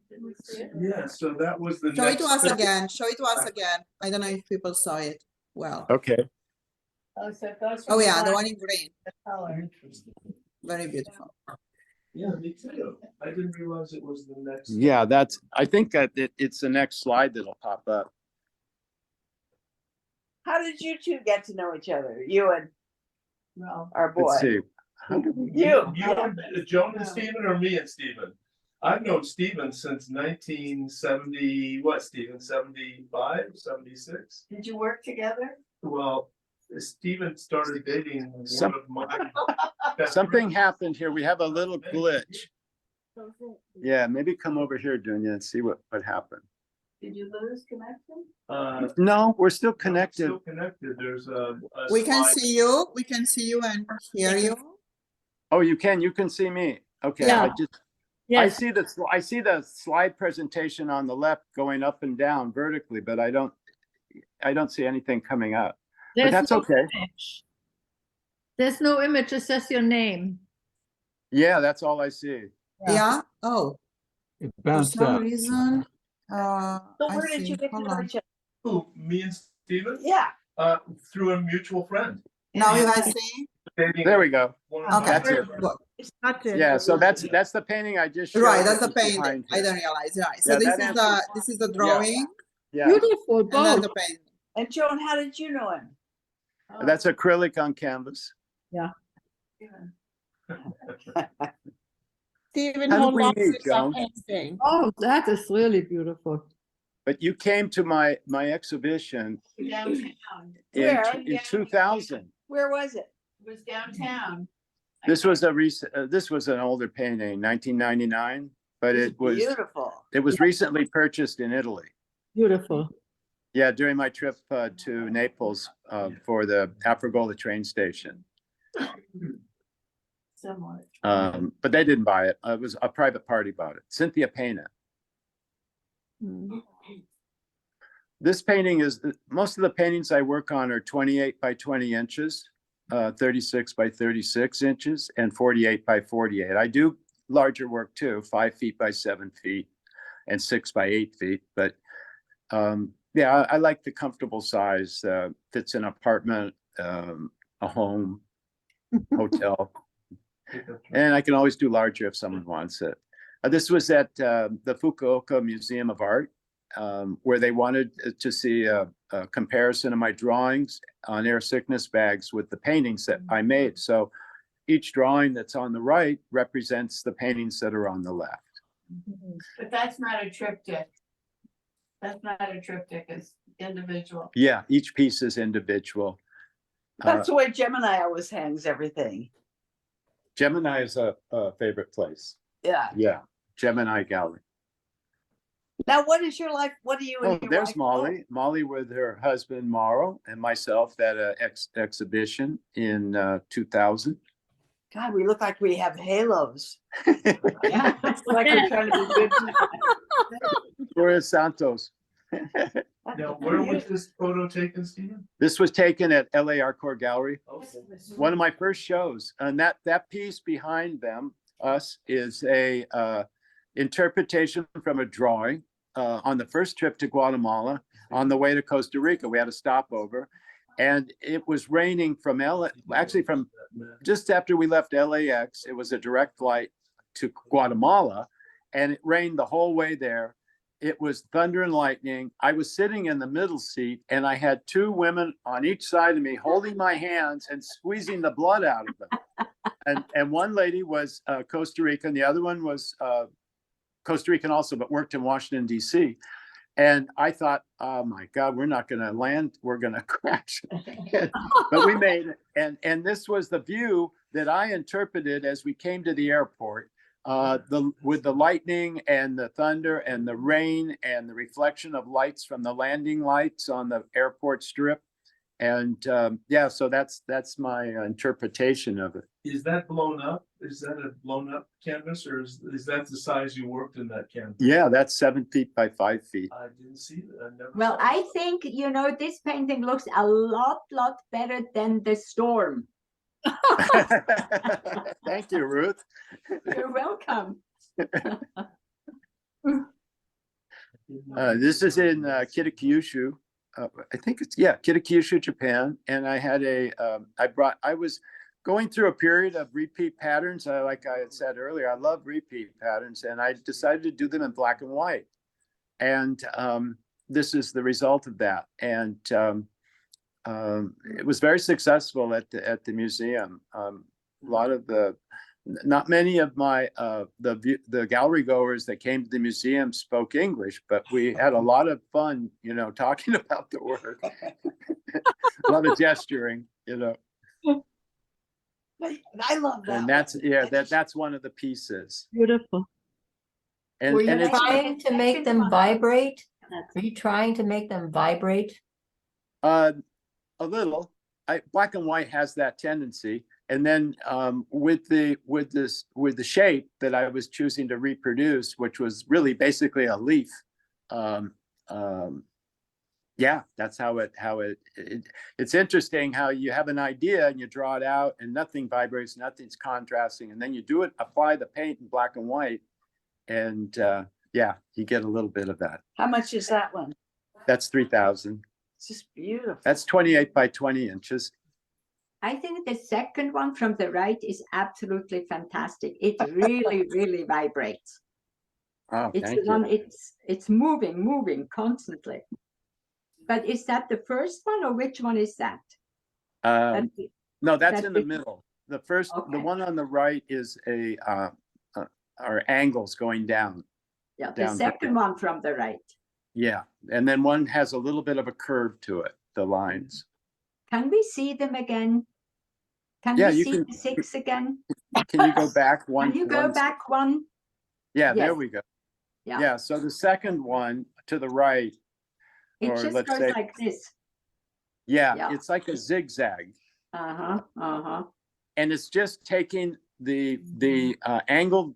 Didn't see it. Yeah, so that was the Show it next. to us again. Show it to us again. I don't know if people saw it well. Okay. Oh, so it goes from Oh yeah, the black one in green. to color. Interesting. Very beautiful. Yeah, me too. I didn't realize it was the next. Yeah, I think that it's the next slide that'll pop up. How did you two get to know each other? You and No. our boy. Let's see. How did we- You. You and Joan and Stephen, or me and Stephen? I've known Stephen since 1970, what, Stephen, 75, 76? Did you work together? Well, Stephen started dating one of my. best Something friends. happened here. We have a little glitch. Yeah, maybe come over here, Dunya, and see what happened. Did you lose connection? No, we're still Still connected. connected. There's a. We can slide. see you. We can see you and hear you. Oh, you can see me. Okay, Yeah. I Yes. see the slide presentation on the left going up and down vertically, but I don't see anything coming up. But There's that's no okay. image. There's no image, it says your name. Yeah, that's all I see. Yeah. Oh, It for bounced some out. reason. So I where did see. you get to Hold know on. each other? Who, me and Stephen? Yeah. Through a mutual friend. Now you guys see? Dating There we go. one of my Okay. That's it. Good. That's it. Yeah, so that's the painting I just showed. Right, that's the that was painting. behind I here. don't realize. Right. So Yeah, this that is the drawing Yeah, Beautiful, and then both. the painting. And Joan, how did you know him? that's acrylic on canvas. Stephen, How did hold we on meet, to Joan? something. Oh, that is really beautiful. But you came to my exhibition Downtown. Where? in 2000. Where was it? It was downtown. This was this was an older painting, 1999, but it was Beautiful. recently purchased in Italy. Beautiful. Yeah, during my trip to Naples for the Afragola train station. Similar. But they didn't buy it. It was a private party bought it. Cynthia Penna. Mm. This painting is, most of the paintings I work on are 28 by 20 inches, 36 by 36 inches, and 48 by 48. I do larger work too, 5 feet by 7 feet and 6 by 8 feet. But yeah, I like the comfortable size, fits an apartment, a home, hotel. And I can always do larger if someone wants it. This was at the Fukuoka Museum of Art, where they wanted to see a comparison of my drawings on air sickness bags with the paintings that I made. So each drawing that's on the right represents the paintings that are on the left. But that's not a triptych. That's not a triptych, it's individual. Yeah, each piece is individual. That's the way Gemini always hangs everything. Gemini is a favorite place. Yeah. Yeah, Gemini Gallery. Now, what is your life? What do you and Oh, your there's wife Molly. Molly with her husband Mauro and myself at a exhibition in 2000. God, we look like we have halos. Yeah. Like we're trying to be good. Gloria Santos. Now, where was this photo taken, Stephen? This was taken at LA ARCO Gallery, Okay. one of my first shows. And that piece behind us is a interpretation from a drawing on the first trip to Guatemala on the way to Costa Rica. We had a stopover, and it was raining from actually from just after we left LAX. It was a direct flight to Guatemala, and it rained the whole way there. It was thunder and lightning. I was sitting in the middle seat, and I had two women on each side of me holding my hands and squeezing the blood out of them. And one lady was Costa Rican, the other one was Costa Rican also, but worked in Washington DC. And I thought, oh my God, we're not going to land. We're going to crash. But we made it. And this was the view that I interpreted as we came to the airport, with the lightning and the thunder and the rain and the reflection of lights from the landing lights on the airport strip. And yeah, so that's my interpretation of it. Is that blown up? Is that a blown up canvas, or is that the size you worked in that canvas? Yeah, that's 7 feet by 5 feet. I didn't see that. I never Well, saw I that. think, this painting looks a lot better than the storm. Thank you, Ruth. You're welcome. This is in Kitakyushu. I think it's, yeah, Kitakyushu, Japan. And I had I was going through a period of repeat patterns. Like I had said earlier, I love repeat patterns, and I decided to do them in black and white. And this is the result of that. And it was very successful at the museum. Not many of my the gallery goers that came to the museum spoke English, but we had a lot of fun, talking about the work. A lot of gesturing, I love that. and that's one of the pieces. Beautiful. And, Were you and it's trying to make them vibrate? Are you trying to make them vibrate? a little. Black and white has that tendency. And then with the shape that I was choosing to reproduce, which was really basically a leaf, yeah, that's how it's interesting how you have an idea and you draw it out and nothing vibrates, nothing's contrasting, and then you apply the paint in black and white, and yeah, you get a little bit of that. How much is that one? That's 3,000. It's just beautiful. That's 28 by 20 inches. I think the second one from the right is absolutely fantastic. It really vibrates. Oh, It's thank the one, you. it's moving constantly. But is that the first one, or which one is that? No, that's that in the is- middle. The first, the Okay. one on the right is are angles going down. Yeah, the down second one from the right. Yeah, and then one has a little bit of a curve to it, the lines. Can we see them again? Can Yeah, we you see can- the 6 again? Can you go back one? Can you go one- back one? Yeah, there Yes. we go. Yeah. Yeah, so the second one to the right, It or just let's goes say- like this. yeah, Yeah. it's like a zigzag. Uh-huh. And it's just taking the angled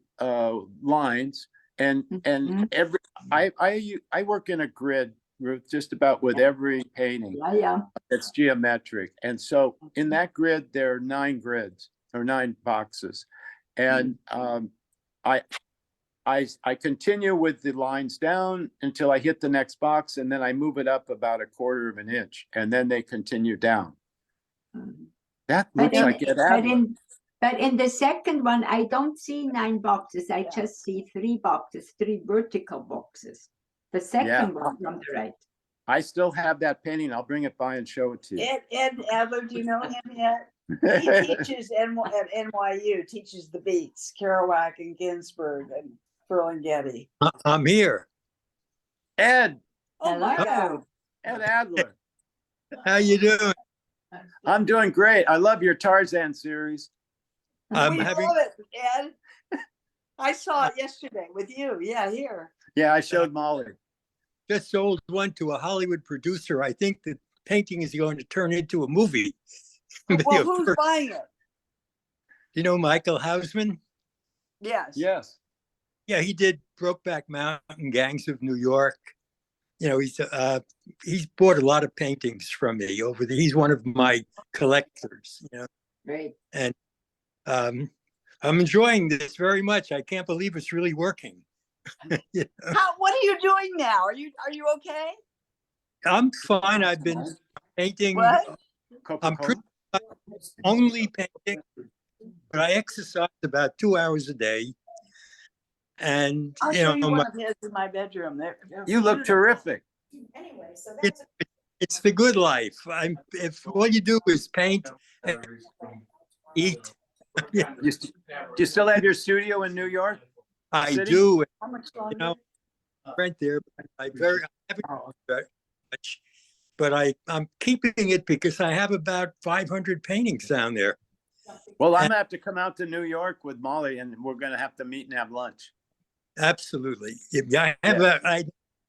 lines and Mhm. I work in a grid, Ruth, just about with every painting. Yeah. It's geometric. And so in that grid, there are 9 grids or 9 boxes. And I continue with the lines down until I hit the next box, and then I move it up about 1/4 of an inch, and then they continue down. Mhm. That But looks in, like it. but in the second one, I don't see 9 boxes. I just see 3 boxes, 3 vertical boxes. The second one from the right. I still have that painting. I'll bring it by and show it to you. Ed Adler, do you know him yet? He teaches at NYU, teaches the beats, Kerouac and Ginsberg and Ferlinghetti. I'm here. Ed, Oh my God. Hello. Ed Adler. How you doing? I'm doing great. I love your Tarzan series. I'm We having love it, Ed. I saw it yesterday with you. Yeah, here. Yeah, I showed Molly. just sold one to a Hollywood producer. I think the painting is going to turn into a movie. Well, who's buying it? You know Michael Hausman? Yes. Yes. Yeah, he did Brokeback Mountain, Gangs of New York. You know, he's bought a lot of paintings from me over the. He's one of my collectors. You know, Great. and I'm enjoying this very much. I can't believe it's really working. You know? What are you doing now? Are you okay? I'm fine. I've been painting. What? I'm pretty much only painting, but I exercise about 2 hours a day. And I'll you show know, you one of his in my bedroom. You look terrific. Anyway, so it's the good life. If all you do is paint and eat. Yeah, Do you still have your studio in New York? I City? do. How much You longer? know, right there. I haven't very much, but I'm keeping it because I have about 500 paintings down there. Well, I'm gonna have to come out to New York with Molly, and we're gonna have to meet and have lunch. Absolutely. Yeah, I have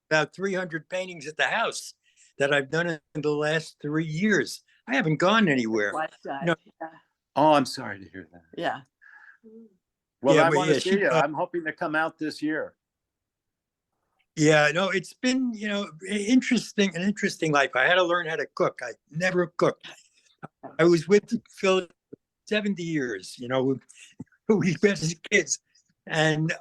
about 300 paintings at the house that I've done in the last 3 years. I haven't gone anywhere. Lifetime. No. Yeah. Oh, I'm sorry to hear that. Yeah. Well, Yeah, I but want to yeah, see she- you. I'm hoping to come out this year. Yeah, no, it's been, you know, an interesting life. I had to learn how to cook. I never cooked. I was with Phil 70 years, you know, we met as kids. And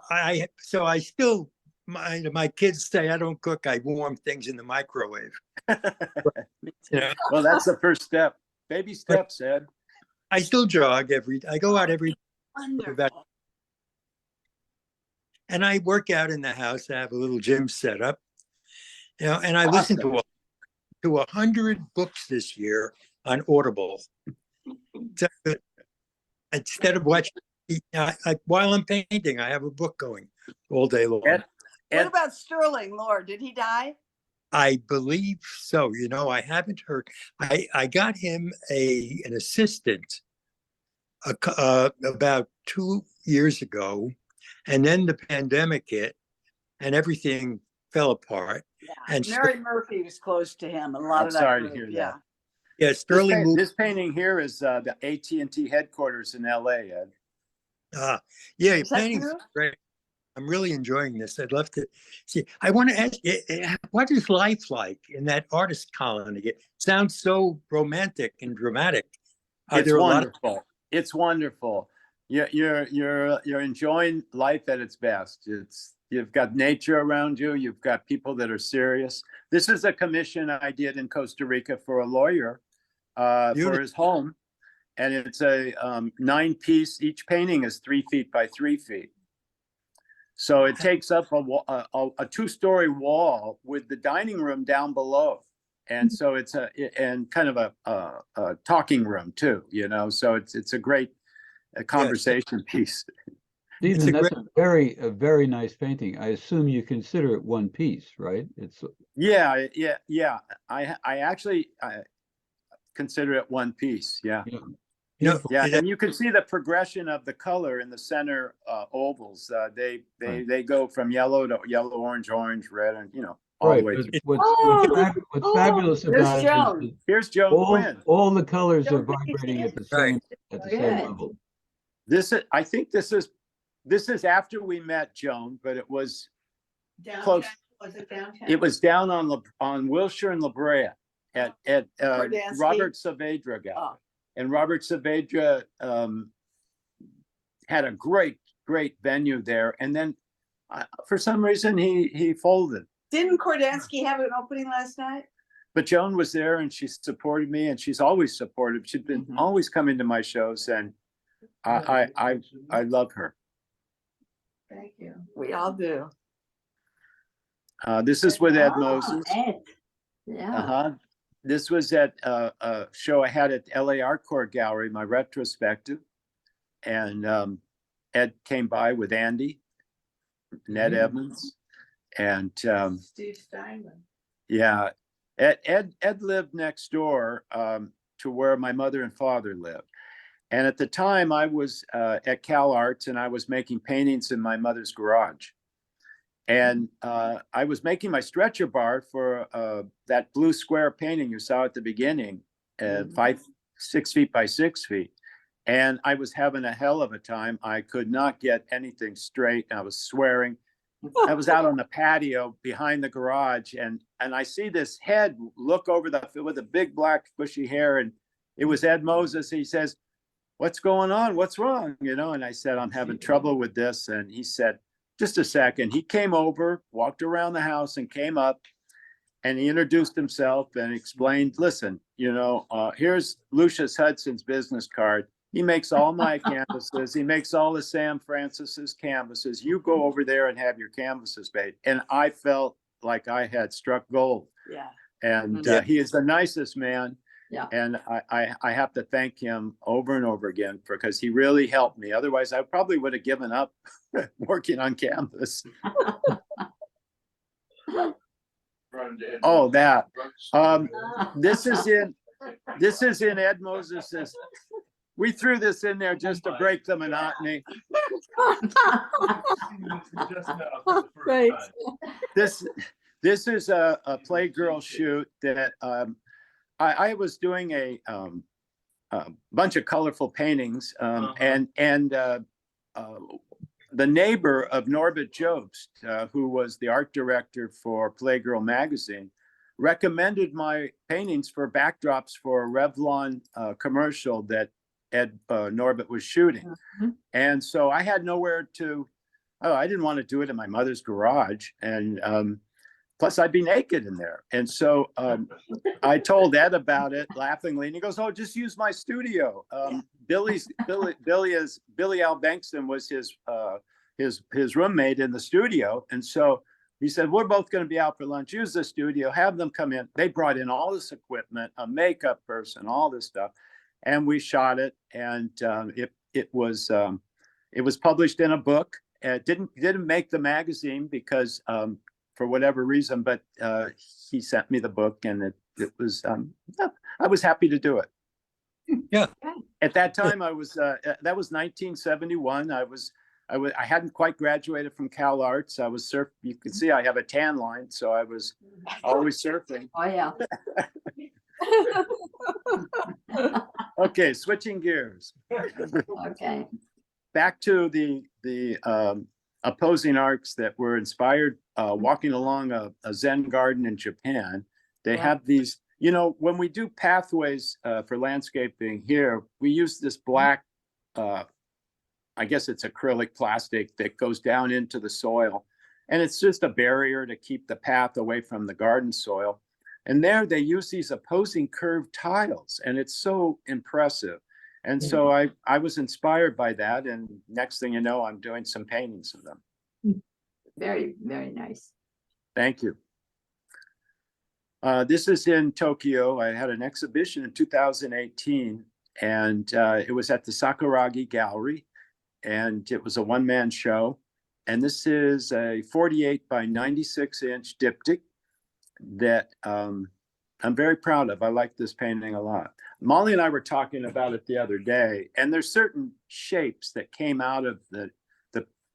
so I still, my kids say I don't cook, I warm things in the microwave. You know, Well, that's the first step. Baby steps, Ed. I still jog I go out every Wonderful. and I work out in the house. I have a little gym set up, you know, and I listen to 100 books this year on Audible. So, instead of watching, while I'm painting, I have a book going all day long. Ed, What about Sterling Lord? Did he die? I believe so. You know, I haven't heard. I got him an assistant about 2 years ago, and then the pandemic hit, and everything fell apart. Yeah. And Mary Murphy was close to him, and a lot I'm of that sorry to group, hear that. yeah. yeah, Sterling moved. This painting here is the AT&T headquarters in LA, Ed. Yeah, your Is that painting's true? great. I'm really enjoying this. I'd love to see. I want to ask you, what is life like in that artist colony? It sounds so romantic and dramatic. Are It's there a lot of wonderful. It's wonderful. You're enjoying life at its best. You've got nature around you. You've got people that are serious. This is a commission I did in Costa Rica for a lawyer for his home, and it's a 9-piece. Each painting is 3 feet by 3 feet. So it takes up a 2-story wall with the dining room down below. And so it's kind of a talking room too, you know, so it's a great conversation piece. Stephen, that's a very nice painting. I assume you consider it one piece, right? It's Yeah. I actually consider it one piece. Yeah. Yeah. And you can see the progression of the color in the center ovals. They go from yellow to yellow, orange, red, and you know all the way through. What's fabulous about it is Here's Joan Quinn. all the colors are vibrating at the same level. I think this is after we met Joan, but it was downtown, close. was it downtown? It was down on Wilshire and La Brea at Kordansky? Robert Saavedra Gallery. Oh. And Robert Saavedra had a great venue there. And then for some reason he folded. Didn't Kordansky have an opening last night? But Joan was there and she supported me, and she's always supportive. She's been always coming to my shows, and I love her. Thank you. We all do. This is with Ed Moses. Ed. Yeah. This was at a show I had at LA ARCO Gallery, my retrospective. And Ed came by with Andy, Ned Evans, and Steve Steinman. yeah, Ed lived next door to where my mother and father lived. And at the time I was at Cal Arts, and I was making paintings in my mother's garage. And I was making my stretcher bar for that blue square painting you saw at the beginning, 6 feet by 6 feet. And I was having a hell of a time. I could not get anything straight. I was swearing. I was out on the patio behind the garage, and I see this head look over with the big black bushy hair, and it was Ed Moses. He says, "What's going on? What's wrong?" You know, and I said, "I'm having trouble with this." And he said, "Just a second." He came over, walked around the house, and came up, and he introduced himself and explained, "Listen, you know, here's Lucius Hudson's business card. He makes all my canvases. He makes all of Sam Francis's canvases. You go over there and have your canvases made." And I felt like I had struck gold. Yeah. And Yeah. he is the nicest man. Yeah. And I have to thank him over and over again because he really helped me. Otherwise, I probably would have given up working on canvas. Oh, that. This is in Ed Moses's. We threw this in there just to break the monotony. Great. This is a Playgirl shoot that I was doing a bunch of colorful paintings, and the neighbor of Norbert Jobst, who was the art director for Playgirl magazine, recommended my paintings for backdrops for a Revlon commercial that Norbert was shooting. And so I had nowhere to, I didn't want to do it in my mother's garage. And plus I'd be naked in there. And so I told Ed about it laughingly, and he goes, "Oh, just use my studio." Billy Al Bankston was his roommate in the studio. And so he said, "We're both going to be out for lunch. Use the studio, have them come in." They brought in all this equipment, a makeup person, all this stuff. And we shot it, and it was published in a book. It didn't make the magazine because for whatever reason, but he sent me the book, and it was I was happy to do it. Yeah. At that time, that was 1971. I hadn't quite graduated from Cal Arts. I was surfing. You can see I have a tan line, so I was always surfing. Oh, yeah. Okay, switching gears. Okay. Back to the opposing arcs that were inspired walking along a Zen garden in Japan. They have these, you know, when we do pathways for landscaping here, we use this black, I guess it's acrylic plastic that goes down into the soil. And it's just a barrier to keep the path away from the garden soil. And there they use these opposing curved tiles, and it's so impressive. And so I was inspired by that. And next thing you know, I'm doing some paintings of them. Very, very nice. Thank you. This is in Tokyo. I had an exhibition in 2018, and it was at the Sakuragi Gallery, and it was a one-man show. And this is a 48 by 96 inch diptych that I'm very proud of. I like this painting a lot. Molly and I were talking about it the other day, and there's certain shapes that came out of the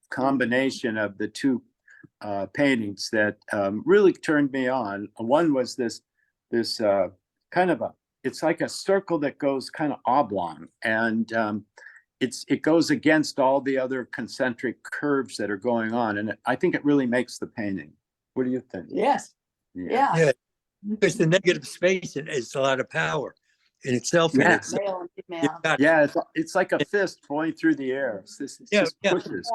combination of the two paintings that really turned me on. One was this kind of it's like a circle that goes kind of oblong, and it goes against all the other concentric curves that are going on, and I think it really makes the painting. What do you think? Yes. Yeah. Yeah, because the negative space is a lot of power in itself. Yeah. And Male and female. Yeah, it's like a fist going through the air. It just pushes.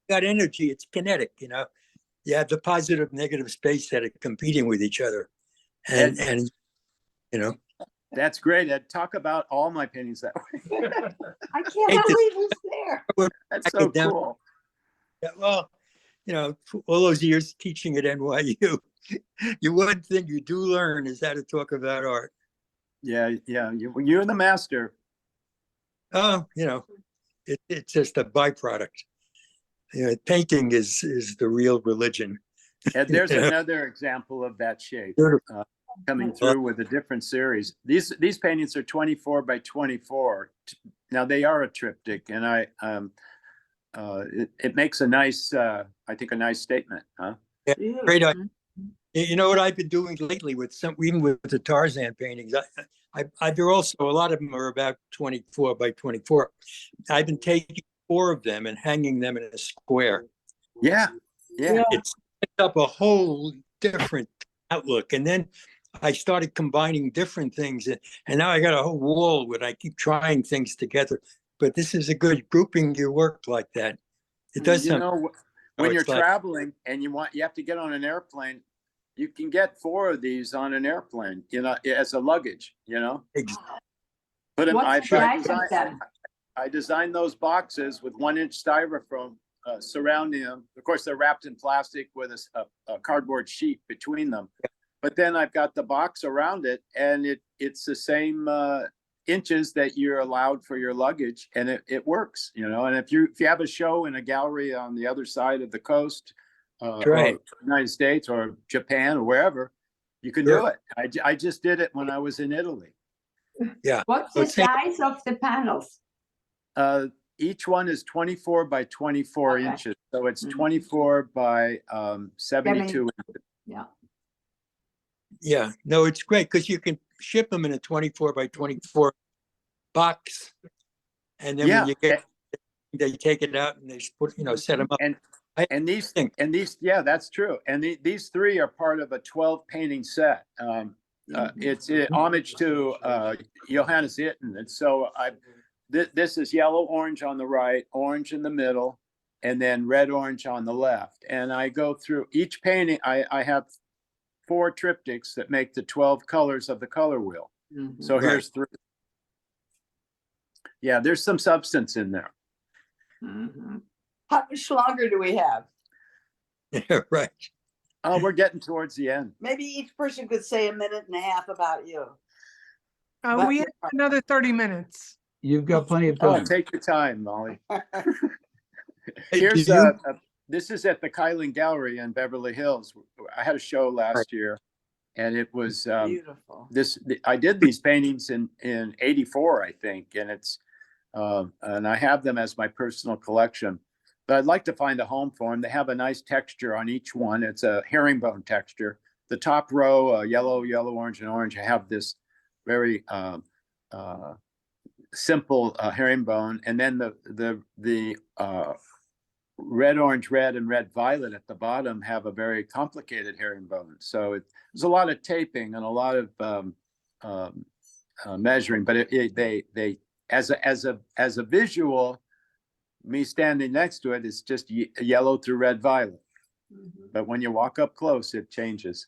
got energy, it's kinetic, you know. You have the positive, negative space that are competing with each other. And you know. That's great, Ed. Talk about all my paintings that way. I can't believe it's there. That's so cool. Yeah, well, you know, all those years teaching at NYU, one thing you do learn is how to talk about art. Yeah, you're the master. Oh, you know, it's just a byproduct. You know, painting is the real religion. And there's another example of that shape coming through with a different series. These paintings are 24 by 24. Now they are a triptych, and it makes a nice, I think, a nice statement, huh? Great idea. You know what I've been doing lately with even with the Tarzan paintings, they're also, a lot of them are about 24 by 24. I've been taking 4 of them and hanging them in a square. Yeah. It's up a whole different outlook. And then I started combining different things, and now I got a whole wall where I keep trying things together. But this is a good grouping your work like that. It does You something. know, when you're it's like- traveling and you have to get on an airplane, you can get 4 of these on an airplane, you know, as a luggage, you know. Put them, What's the size of them? I designed those boxes with 1-inch styrofoam surrounding them. Of course, they're wrapped in plastic with a cardboard sheet between them. But then I've got the box around it, and it's the same inches that you're allowed for your luggage, and it works, you know. And if you have a show in a gallery on the other side of the coast, right, or United States or Japan or wherever, you can do it. I just did it when I was in Italy. Yeah. What's the size of the panels? Each one is 24 by 24 Okay. inches, so it's 24 by 72 inches. Yeah. Yeah, no, it's great because you can ship them in a 24 by 24 box, and then when you get, they take it out and they put, set them up. And these, yeah, that's true. And these 3 are part of a 12 painting set. It's in homage to Johannes Itten, and so this is yellow orange on the right, orange in the middle, and then red orange on the left. And I go through each painting. I have 4 triptychs that make the 12 colors of the color wheel. So here's 3. Yeah, there's some substance in there. How much longer do we have? Right. Oh, we're getting towards the end. Maybe each person could say a minute and a half about you. We have another 30 minutes. You've got plenty of Oh, time. take your time, Molly. Hey, Here's do you- this is at the Kylan Gallery in Beverly Hills. I had a show last year, and it was Beautiful. I did these paintings in '84, I think, and it's and I have them as my personal collection. But I'd like to find a home for them. They have a nice texture on each one. It's a herringbone texture. The top row, yellow, orange, and orange. I have this very simple herringbone, and then the red, orange, red, and red, violet at the bottom have a very complicated herringbone. So there's a lot of taping and a lot of measuring. But they as a visual, me standing next to it is just yellow through red, violet. But when you walk up close, it changes.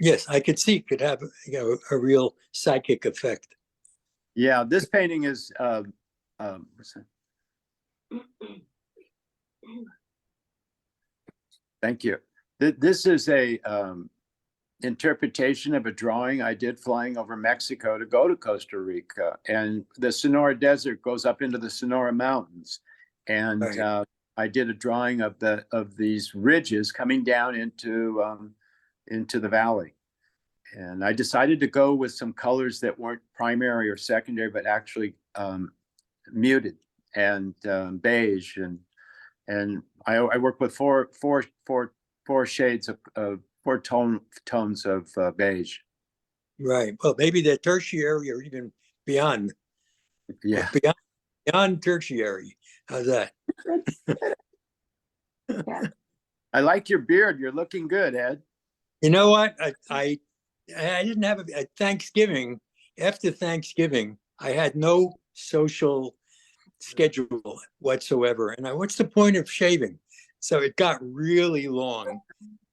Yes, I could see it could have a real psychic effect. Yeah, this painting is what's that? Thank you. This is a interpretation of a drawing I did flying over Mexico to go to Costa Rica, and the Sonora Desert goes up into the Sonora Mountains, and I did a drawing of these ridges coming down into the valley. And I decided to go with some colors that weren't primary or secondary, but actually muted and beige. And I work with four shades of 4 tones of beige. Right. Well, maybe the tertiary or even beyond. Yeah. Beyond tertiary. How's that? I like your beard. You're looking good, Ed. You know what? I didn't have a Thanksgiving. After Thanksgiving, I had no social schedule whatsoever. And what's the point of shaving? So it got really long.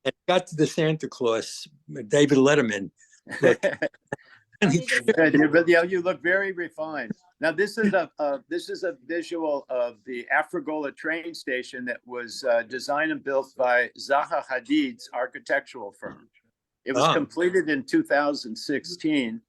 It got to the Santa Claus, David Letterman. You look very refined. Now this is a visual of the Afragola train station that was designed and built by Zaha Hadid's architectural firm. It was completed in 2016,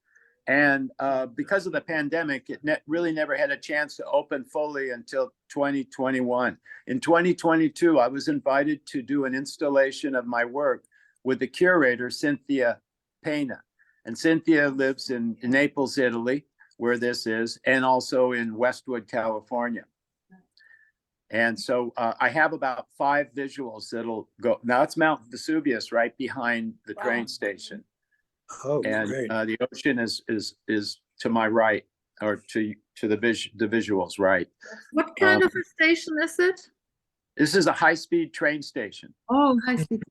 and because of the pandemic, it really never had a chance to open fully until 2021. In 2022, I was invited to do an installation of my work with the curator, Cynthia Penna. And Cynthia lives in Naples, Italy. where this is, and also in Westwood, California. And so I have about 5 visuals that'll go. Now it's Mount Vesuvius right behind the train station. Oh, And great. the ocean is to my right, or to the visuals right. What kind of a station is it? This is a high-speed train station. Oh, high speed.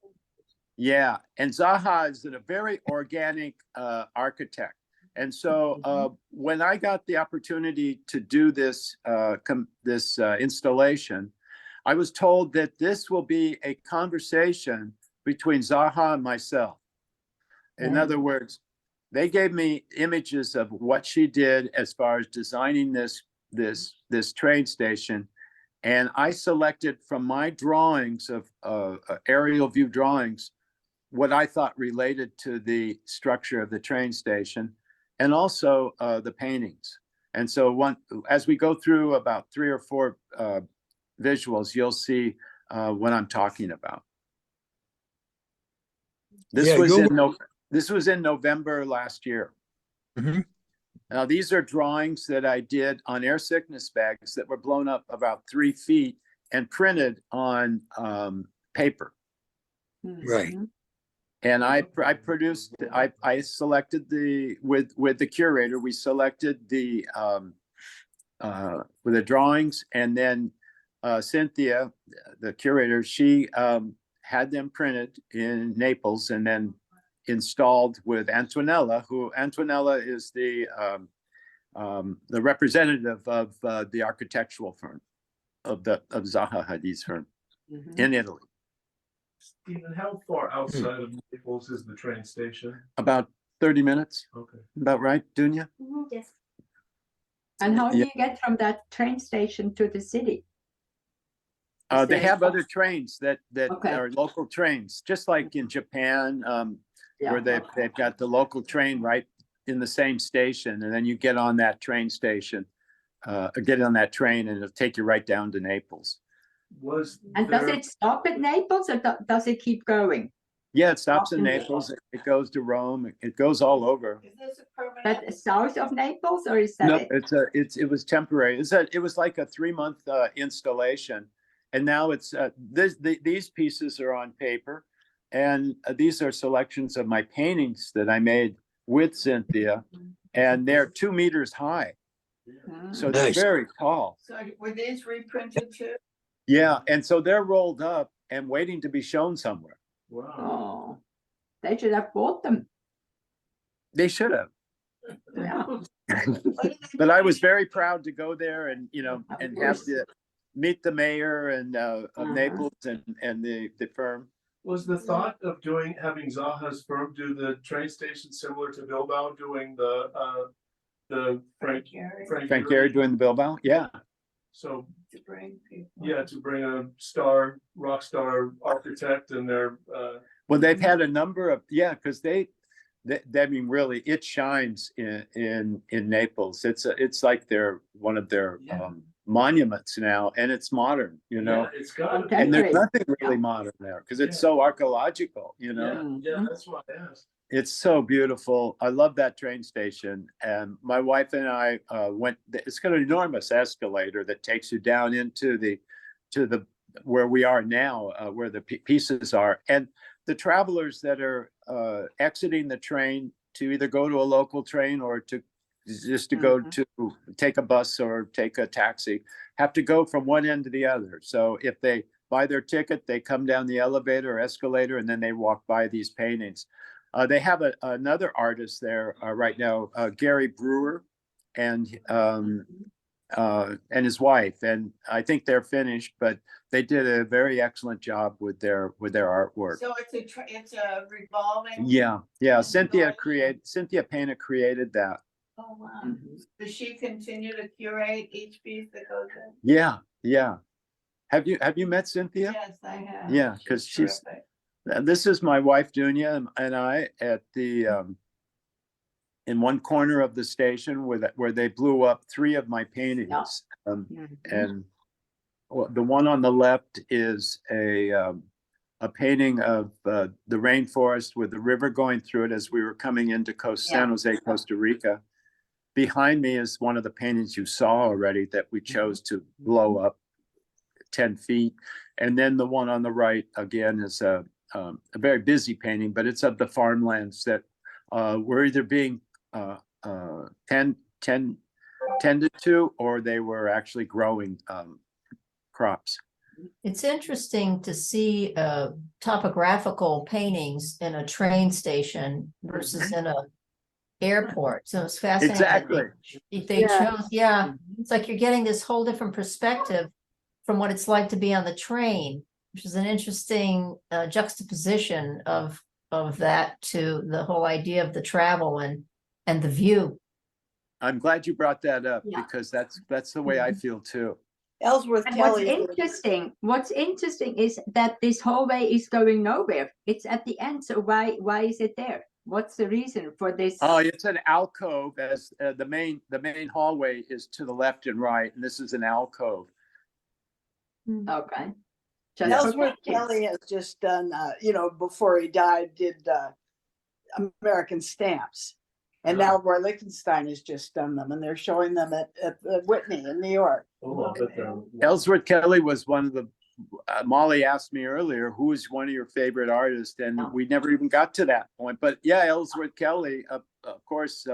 Yeah, and Zaha is a very organic architect. And so when I got the opportunity to do this installation, I was told that this will be a conversation between Zaha and myself. In other words, they gave me images of what she did as far as designing this train station, and I selected from my drawings of aerial view drawings what I thought related to the structure of the train station, and also the paintings. And so as we go through about 3 or 4 visuals, you'll see what I'm talking about. This was in November last year. Mm-hmm. Now, these are drawings that I did on air sickness bags that were blown up about 3 feet and printed on paper. Right. And I selected with the curator, we selected with the drawings, and then Cynthia, the curator, she had them printed in Naples and then installed with Antonella, Antonella is the representative of the architectural firm of Zaha Hadid's firm in Italy. Stephen, how far outside of Naples is the train station? About 30 minutes. Okay. About right, Dunya? Yes. And how do you get from that train station to the city? They have other trains that Okay. are local trains, just like in Japan, where they've got the local train right in the same station, and then you get on that train station, get on that train, and it'll take you right down to Naples. And does it stop at Naples, or does it keep going? Yeah, it stops in Naples. It goes to Rome. It goes all over. Is this a permanent? But south of Naples, or is that No, it? it was temporary. It was like a 3-month installation, and now it's these pieces are on paper, and these are selections of my paintings that I made with Cynthia, and they're 2 meters high, so they're very tall. So were these reprinted too? Yeah, and so they're rolled up and waiting to be shown somewhere. Wow. Oh, they should have bought them. They should have. Yeah. But I was very proud to go there and and have course. meet the mayor and of Naples and the firm. Was the thought of having Zaha's firm do the train station similar to Bilbao, doing the Frank Gehry doing the Bilbao? Yeah. So To bring people. to bring a rock star architect and their Well, they've had a number of because they I mean, really, it shines in Naples. It's like they're one of their monuments now, and it's modern, it's got and there's nothing really modern there because it's so archaeological, yeah, that's why I asked. It's so beautiful. I love that train station. And my wife and I went. It's got an enormous escalator that takes you down into the where we are now, where the pieces are. And the travelers that are exiting the train to either go to a local train or to go to take a bus or take a taxi have to go from one end to the other. So if they buy their ticket, they come down the elevator or escalator, and then they walk by these paintings. They have another artist there right now, Gary Brewer, and his wife, and I think they're finished, but they did a very excellent job with their artwork. So it's a revolving. Yeah. Cynthia Penna created that. Oh wow! Does she continue to curate each piece that goes in? Yeah. Have you met Cynthia? Yes, I have. Yeah, because she's. Terrific. This is my wife Dunya and I at the in one corner of the station where they blew up 3 of my paintings. And the one on the left is a painting of the rainforest with the river going through it as we were coming into San Jose, Costa Rica. behind me is one of the paintings you saw already that we chose to blow up 10 feet. And then the one on the right, again, is a very busy painting, but it's of the farmlands that were either being tended to, or they were actually growing crops. It's interesting to see topographical paintings in a train station versus in a airport. So it's fascinating. Exactly. They chose, it's like you're getting this whole different perspective from what it's like to be on the train, which is an interesting juxtaposition of that to the whole idea of the travel and the view. I'm glad you brought that up, Yeah. because that's the way I feel too. Ellsworth And what's Kelly. interesting is that this hallway is going nowhere. It's at the end. So why is it there? What's the reason for this? Oh, it's an alcove. As the main hallway is to the left and right, and this is an alcove. Okay. Ellsworth Kelly has just done, before he died, did American stamps. And now Roy Lichtenstein has just done them, and they're showing them at Whitney in New York. Ellsworth Kelly was one of the, Molly asked me earlier, who is one of your favorite artists? And we never even got to that point. But yeah, Ellsworth Kelly, of course,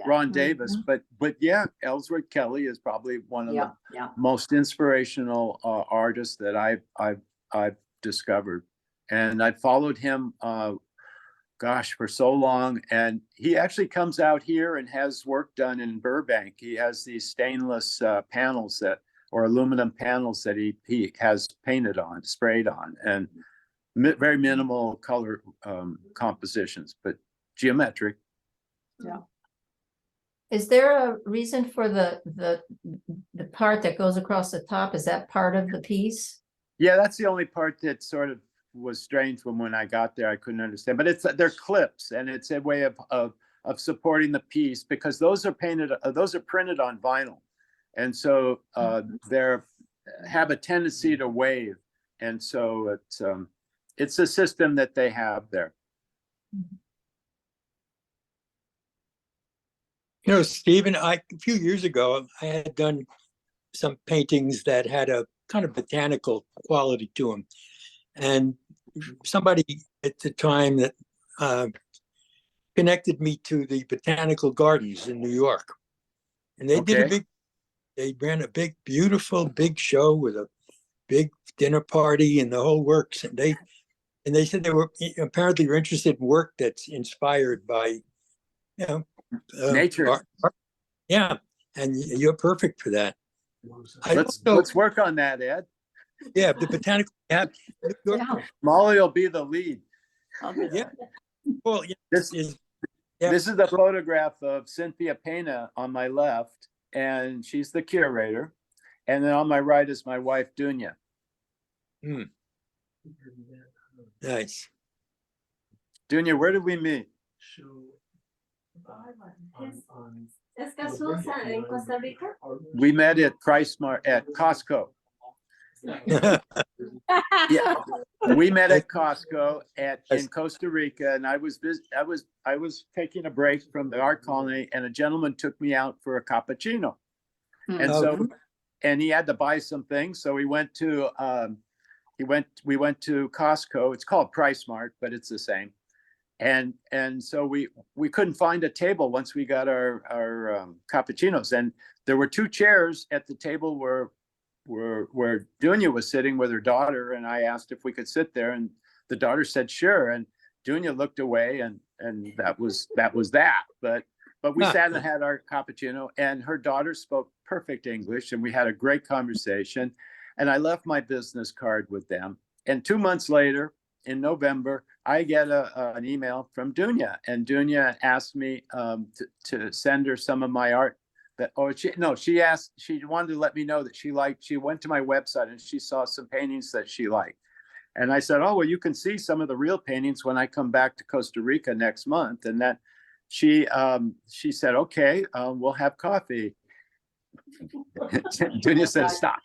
Ron Davis. But yeah, Ellsworth Kelly is probably one of the most inspirational artists that I've discovered. And I followed him for so long, and he actually comes out here and has work done in Burbank. He has these stainless panels or aluminum panels that he has painted on, sprayed on, and very minimal color compositions, but geometric. Yeah. Is there a reason for the part that goes across the top? Is that part of the piece? Yeah, that's the only part that sort of was strange when I got there. I couldn't understand, but they're clips, and it's a way of supporting the piece, because those are printed on vinyl, and so they have a tendency to wave, and so it's a system that they have there. You know, Stephen, a few years ago, I had done some paintings that had a kind of botanical quality to them. And somebody at the time that connected me to the botanical gardens in New York. And they ran a big, beautiful, big show with a big dinner party and the whole works. And they said they were apparently interested in work that's inspired by, nature. Art. Yeah, and you're perfect for that. Let's work on that, Ed. Yeah, the botanical. Molly will be the lead. Yeah. Well, this is the photograph of Cynthia Penna on my left, and she's the curator. And then on my right is my wife, Dunya. Nice. Dunya, where did we meet? in Costa Rica? We met at Costco. Yeah, we met at Costco in Costa Rica, and I was taking a break from the art colony, and a gentleman took me out for a cappuccino, and so he had to buy some things, so we went to Costco. It's called Price Mart, but it's the same. And so we couldn't find a table once we got our cappuccinos, and there were two chairs at the table where Dunya was sitting with her daughter, and I asked if we could sit there, and the daughter said sure, and Dunya looked away, and that was that. But we sat and had our cappuccino, and her daughter spoke perfect English, and we had a great conversation, and I left my business card with them. And 2 months later, in November, I get an email from Dunya, and Dunya asked me to send her some of my art. She wanted to let me know that she went to my website and she saw some paintings that she liked. And I said, oh, well, you can see some of the real paintings when I come back to Costa Rica next month. And that she said, okay, we'll have coffee. Dunya said, stop.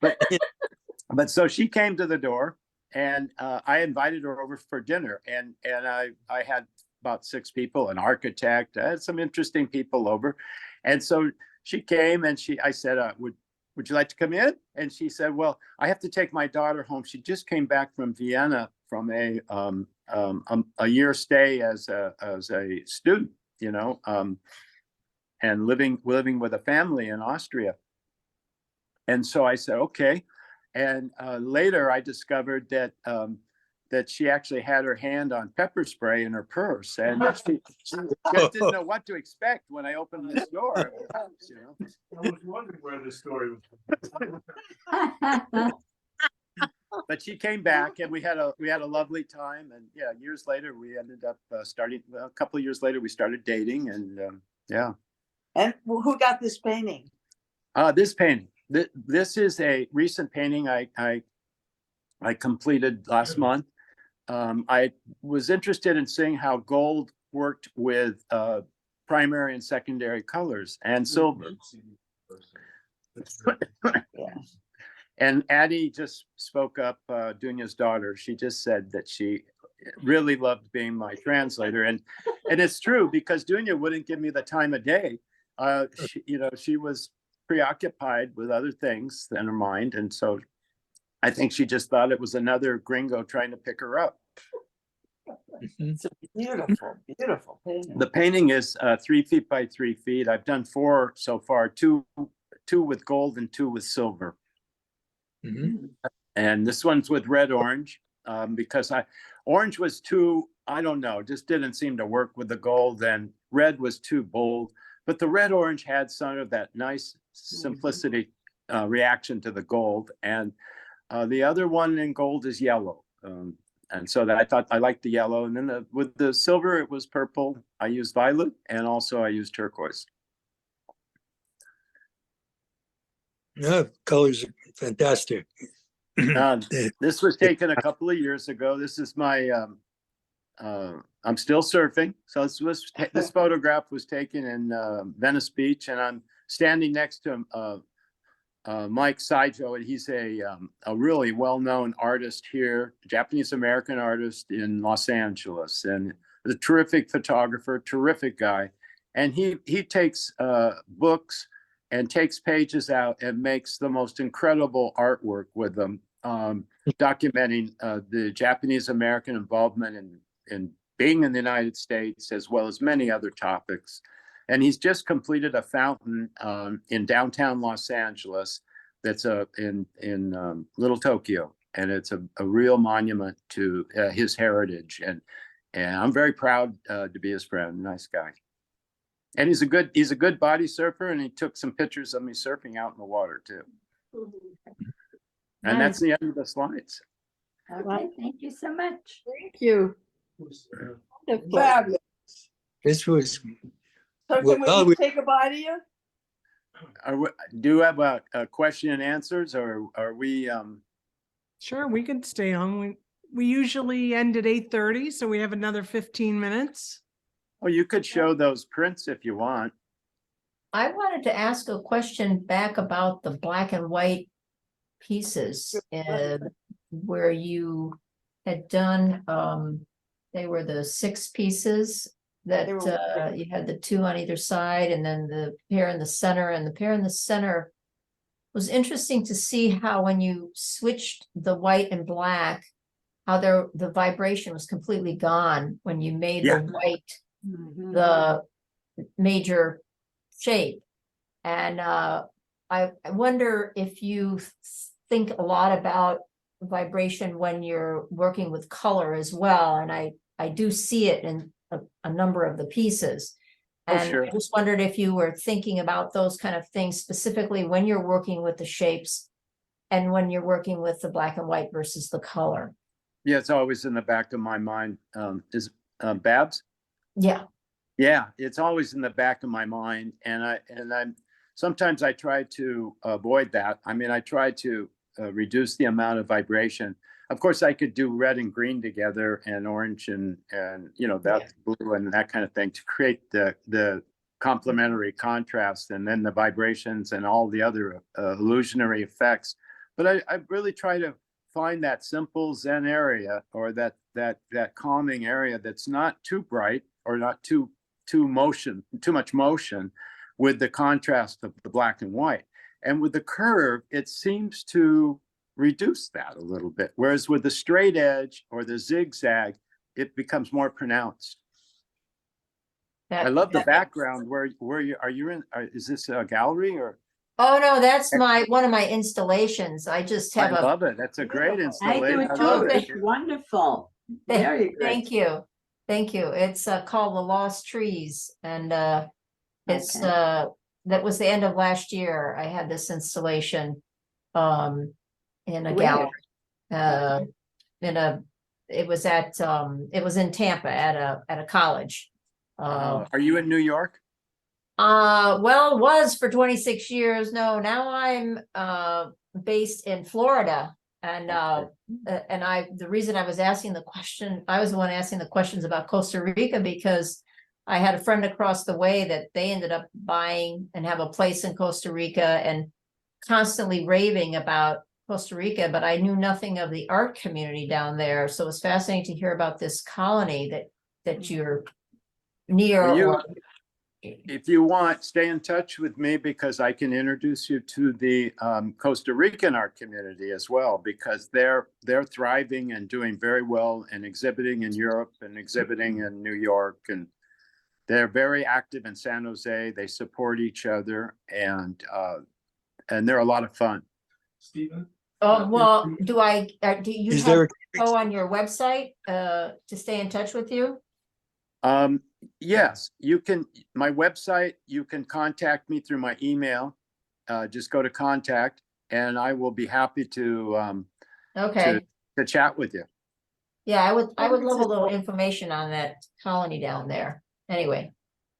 But so she came to the door, and I invited her over for dinner, and I had about 6 people, an architect. I had some interesting people over. And so she came and I said, would you like to come in? And she said, well, I have to take my daughter home. She just came back from Vienna from a year stay as a student, you know, and living with a family in Austria. And so I said, okay. And later I discovered that that she actually had her hand on pepper spray in her purse, and she just didn't know what to expect when I opened this door. You know? I was wondering where this story was. But she came back, and we had a lovely time. And yeah, years later we ended up starting. A couple of years later we started dating, and yeah. And who got this painting? This painting. This is a recent painting I completed last month. I was interested in seeing how gold worked with primary and secondary colors and silver. Yeah. And Addie just spoke up, Dunya's daughter. She just said that she really loved being my translator. And it's true, because Dunya wouldn't give me the time of day. She was preoccupied with other things in her mind. And so I think she just thought it was another gringo trying to pick her up. It's a beautiful, beautiful painting. The painting is 3 feet by 3 feet. I've done 4 so far, two with gold and 2 with silver. Mhm. And this one's with red orange, because orange was too, I don't know, just didn't seem to work with the gold, and red was too bold. But the red orange had some of that nice simplicity reaction to the gold. And the other one in gold is yellow. And so that I thought I liked the yellow. And then with the silver, it was purple. I used violet, and also I used turquoise. Yeah, colors are fantastic. This was taken a couple of years ago. This is my, I'm still surfing. So this photograph was taken in Venice Beach, and I'm standing next to Mike Saijo, and he's a really well-known artist here, Japanese-American artist in Los Angeles, and a terrific photographer, terrific guy. And he takes books and takes pages out and makes the most incredible artwork with them, documenting the Japanese-American involvement in being in the United States, as well as many other topics. And he's just completed a fountain in downtown Los Angeles that's in Little Tokyo, and it's a real monument to his heritage. And I'm very proud to be his friend. Nice guy. And he's a good body surfer, and he took some pictures of me surfing out in the water too. And that's the end of the slides. Okay, thank you so much. Thank you. Wonderful. Fabulous. This was, So can well, we take a bite of you? Do you have a question and answers, or are we? Sure, we could stay on. We usually end at 8:30, so we have another 15 minutes. Oh, you could show those prints if you want. I wanted to ask a question back about the black and white pieces where you had done, they were the 6 pieces that you had the 2 on either side, and then the pair in the center, and the pair in the center was interesting to see how when you switched the white and black, how the vibration was completely gone when you made the white the major shape. And I wonder if you think a lot about vibration when you're working with color as well. And I do see it in a number of the pieces. And sure. I just wondered if you were thinking about those kind of things specifically when you're working with the shapes and when you're working with the black and white versus the color. Yeah, it's always in the back of my mind. Is Babs? Yeah. Yeah, it's always in the back of my mind, and I'm sometimes I try to avoid that. I mean, I try to reduce the amount of vibration. Of course, I could do red and green together, and orange and that blue and that kind of thing to create the complementary contrast, and then the vibrations and all the other illusionary effects. But I really try to find that simple Zen area, or that calming area that's not too bright or not too much motion, with the contrast of the black and white. And with the curve, it seems to reduce that a little bit. Whereas with the straight edge or the zigzag, it becomes more pronounced. I love the background where you are you in, is this a gallery or? Oh, no, that's one of my installations. I just have I a, love it. That's a great I do installation. it I too. love It's it. wonderful. Very good. thank you. Thank you. It's called The Lost Trees, and it's Okay. that was the end of last year. I had this installation in a Where? gallery. It was in Tampa at a college. Are you in New York? Well, was for 26 years. No, now I'm based in Florida. And the reason I was asking the question, I was the one asking the questions about Costa Rica, because I had a friend across the way that they ended up buying and have a place in Costa Rica and constantly raving about Costa Rica, but I knew nothing of the art community down there. So it's fascinating to hear about this colony that you're near. Well, if you want, stay in touch with me, because I can introduce you to the Costa Rican art community as well, because they're thriving and doing very well and exhibiting in Europe and exhibiting in New York, and they're very active in San Jose. They support each other, and they're a lot of fun. Stephen? Oh, well, do you Is have there go on your website to stay in touch with you? Yes, you can. My website, you can contact me through my email. Just go to contact, and I will be happy to Okay. to chat with you. Yeah, I would love a little information on that colony down there. Anyway.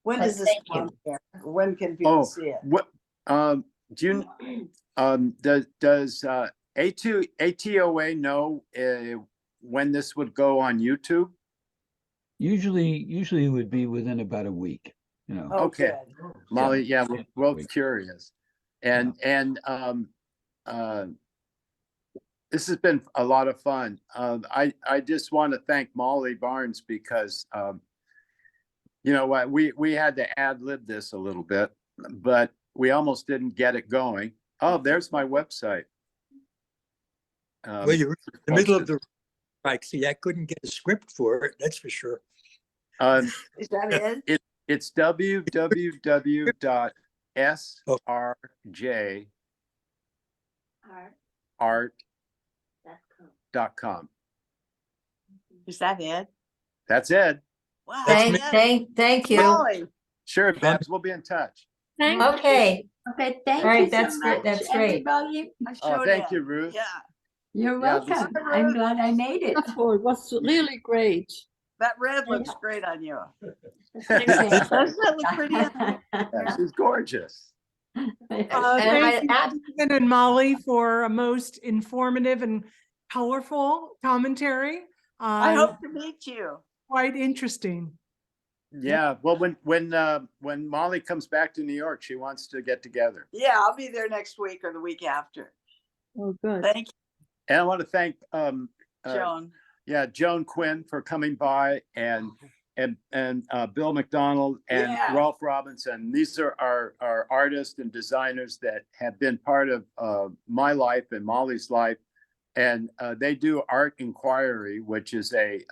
When But is this thank you. on there? When can people see it? What do you does ATOA know when this would go on YouTube? Usually it would be within about a week, you know. Oh, Okay. good. Molly, yeah, Yeah. we're both curious. And this has been a lot of fun. I just want to thank Molly Barnes, because you know what, we had to ad-lib this a little bit, but we almost didn't get it going. Oh, there's my website. Well, you're in the middle of the, like, see, I couldn't get a script for it, that's for sure. Is that it? It's www.srjart.com. Is that it? That's it. Wow. Thank you. Molly. Sure, Babs, we'll be in touch. Thank Okay. Okay, thank All right, you so that's great, much, that's great. everybody. I Oh, showed thank it. you, Ruth. Yeah, You're Yeah, this welcome. I'm glad I made it. you. It was really great. that red looks great on you. Thank Doesn't that look pretty? Yeah, she's gorgeous. And Thank you, I- Stephen and Molly, for a most informative and colorful commentary. I hope to meet you. Quite interesting. Yeah, well, when Molly comes back to New York, she wants to get together. Yeah, I'll be there next week or the week after. Oh, good. Thank And I want to thank you, Joan. Joan Quinn for coming by, and Bill McDonald and Yeah. Rolf Robinson. These are our artists and designers that have been part of my life and Molly's life. And they do Art Inquiry, which is a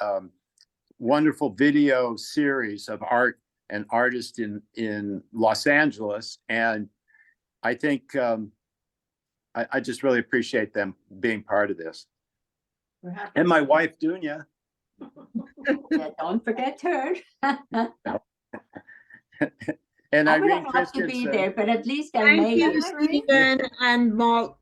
wonderful video series of art and artists in Los Angeles. And I think I just really appreciate them being part of this. And my wife, Dunya. Yeah, don't forget her. And I Irene would have to be Christensen. there, but at least I Thank made you, it. Stephen and Mal.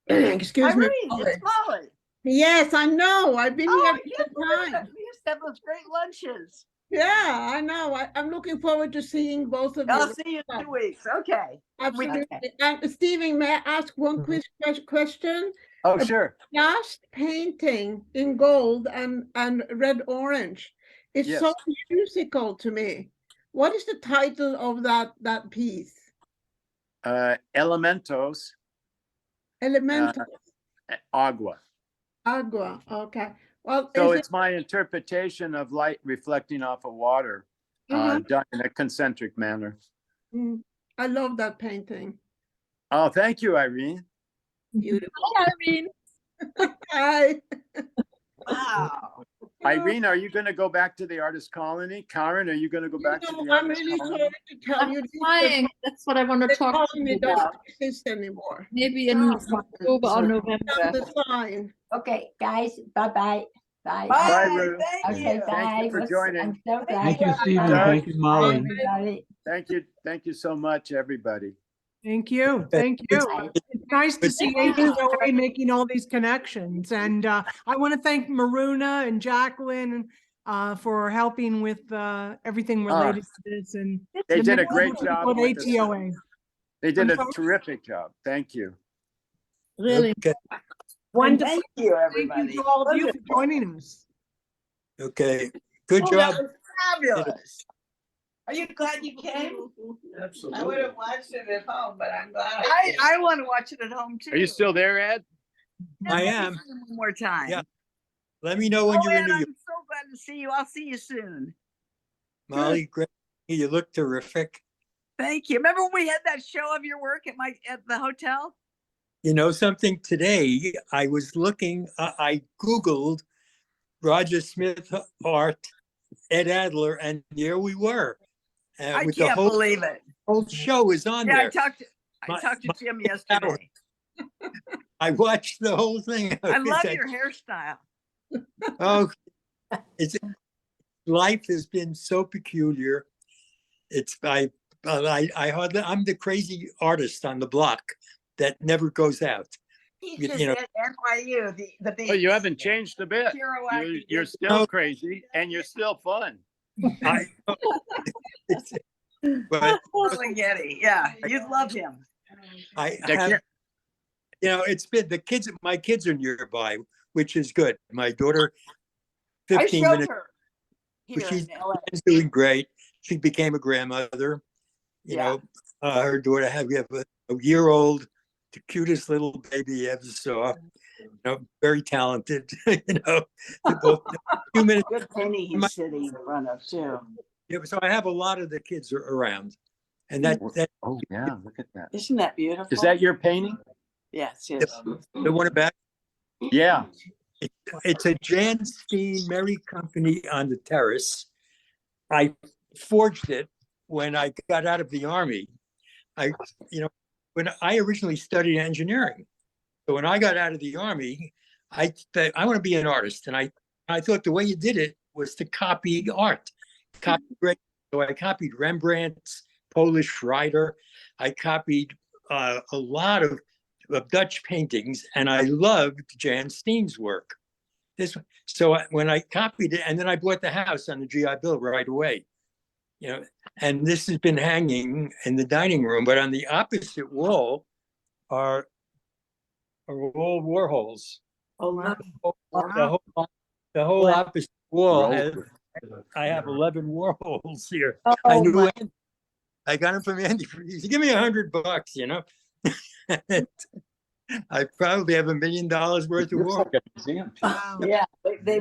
Excuse me. Irene, it's Molly. Yes, I know. I've been Oh, here I for can't some believe it. time. We used to have those great lunches. Yeah, I know. I'm looking forward to seeing both of I'll you. see you in 2 weeks. Okay. Absolutely. Okay. And Stephen, may I ask one quick question? Oh, sure. Last painting in gold and red orange. It's so musical to me. What is the title of that piece? Elementos, Elemental agua. agua. Okay. Well, So is it's my interpretation of light reflecting off of water, Mhm. done in a concentric manner. I love that painting. Oh, thank you, Irene. Beautiful. Hi, Irene. Hi. Wow. Irene, are you going to go back to the artist colony? Karen, are you going to go back to the I'm artist really colony? sorry to tell I'm you this, but trying. That's what I want to the talk to colony you doesn't about. exist anymore. Maybe in October or Down November. the sign. Okay, guys, bye-bye. Bye. Bye, Bye, Ruth. thank Okay, you. bye. Thank you for joining. I'm so glad. Thank you, you Stephen. came. Thank you, Bye, Molly. everybody. Thank you so much, everybody. Thank you. Thank you. Bye. It's nice to see Thank you. HOA making all these connections. And I want to thank Maruna and Jacqueline for helping with everything related to this. And They the did a members great of job with this. ATOA. They did I'm a sorry? terrific job. Thank you. Really. Okay, Wonderful. Thank you, Thank everybody. you to all of you for joining us. okay. Good Oh, job. that was fabulous. Are you glad you came? I Absolutely. would have watched it at home, but I'm glad. I want to watch it at home too. Are you still there, Ed? I Let me am. see it one more time. Yeah. Let me know when Oh, you're in Ed, New I'm York, so glad to see you. I'll see you soon. Molly. Great. You look terrific. Thank you. Remember when we had that show of your work at the hotel? You know something, today I was looking, I Googled Roger Smith art, Ed Adler, and there we were. I With the can't believe it. whole show is on Yeah, there. I My- talked to my Jim yesterday. I watched the whole thing. I love said, your hairstyle. oh, it's life has been so peculiar. It's I hardly, I'm the crazy artist on the block that never goes out. He's You just know- at NYU, the Well, you haven't changed a bit. Hero You're acting. still crazy and you're still fun. I, but Totally Getty. Yeah, you'd love him. I They have, can't- it's been my kids are nearby, which is good. My daughter, I 15 showed minutes, her here she's in LA. doing great. She became a grandmother. You Yeah. know, her daughter we have a year-old, the cutest little baby you ever saw. You know, very talented. You know, a few minutes. Good penny he's sitting in front of too. Yeah, so I have a lot of the kids around, and that Oh, yeah, look at that. Isn't that beautiful? Is that your painting? Yes, yes. the one about Yeah. it's a Jan Steen Merry Company on the terrace. I forged it when I got out of the army. When I originally studied engineering, so when I got out of the army, I thought I want to be an artist, and I thought the way you did it was to copy art, So I copied Rembrandt's Polish writer. I copied a lot of Dutch paintings, and I loved Jan Steen's work. When I copied it, and then I bought the house on the GI Bill right away, and this has been hanging in the dining room, but on the opposite wall are all Warhols. Oh, look. The whole Wow. opposite wall Roll. I have 11 Warhols here. Oh, I knew my- I got them from Andy. He said, give me $100, I probably have $1 million worth of Looks Warhols. like a museum piece. Wow. Yeah, they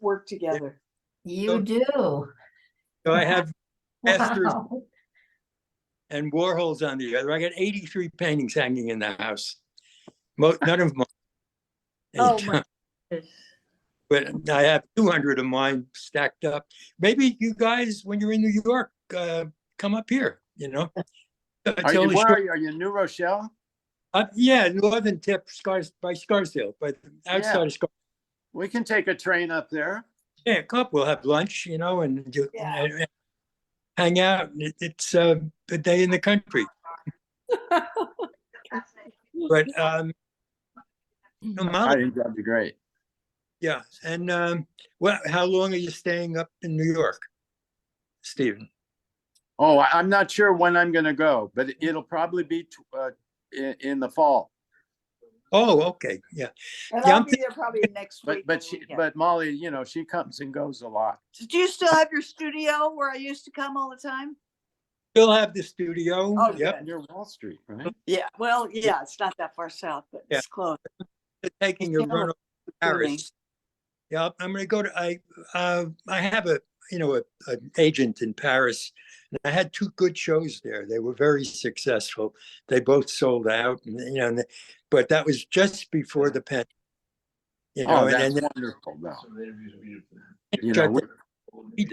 work together. You do. So I have masters Wow. and Warhols on the other. I got 83 paintings hanging in the house. None of them. Oh, my goodness. But I have 200 of mine stacked up. Maybe you guys, when you're in New York, come up here. It's Are you, only where short- are you? Are you in New Rochelle? Yeah, northern tip, by Scarsdale, but outside Yeah. of Scarsdale. We can take a train up there. Yeah, we'll have lunch, and Yeah. and hang out. It's a day in the country. But I Molly, think that'd be great. yeah, and how long are you staying up in New York, Stephen? Oh, I'm not sure when I'm going to go, but it'll probably be in the fall. Oh, okay, yeah. And Yeah, I'll I'm be there probably next week. But Molly, she comes and goes a lot. Do you still have your studio where I used to come all the time? Still have the studio. Oh, Yep. Near Wall Street, right? Yeah, well, yeah, it's not that far south, but Yeah. it's close. Taking a run over to Paris. Yeah, I'm going to go to. I have an agent in Paris. And I had 2 good shows there. They were very successful. They both sold out, but that was just before the pandemic. Oh, that's wonderful, though.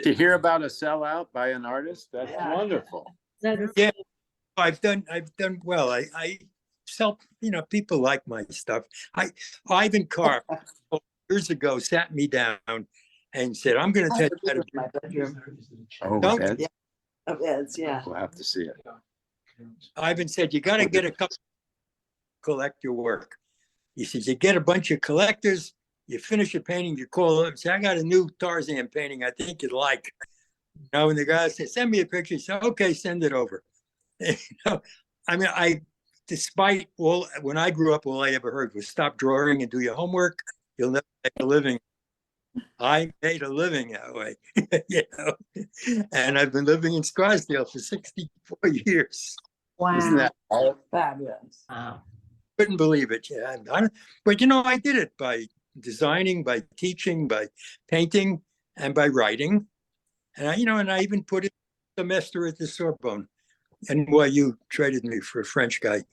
To hear about a sellout by an artist, that's wonderful. Yeah, I've done well. I sell, people like my stuff. Ivan Karp years ago sat me down and said, I'm going to tell you how to do my bedroom. Oh, Don't- Ed? Yeah. Of Ed's, yeah. We'll have to see it. Ivan said, you got to get a couple collect your work. He said, you get a bunch of collectors, you finish your painting, you call them and say, I got a new Tarzan painting I think you'd like. And the guy said, send me a picture. He said, okay, send it over. Despite all, when I grew up, all I ever heard was stop drawing and do your homework. You'll never make a living. I made a living that way, and I've been living in Scarsdale for 64 years. Wow. Isn't that all? Fabulous. Wow. Couldn't believe it. Yeah, but I did it by designing, by teaching, by painting, and by writing. And I even put in a semester at the Sorbonne. NYU traded me for a French guy.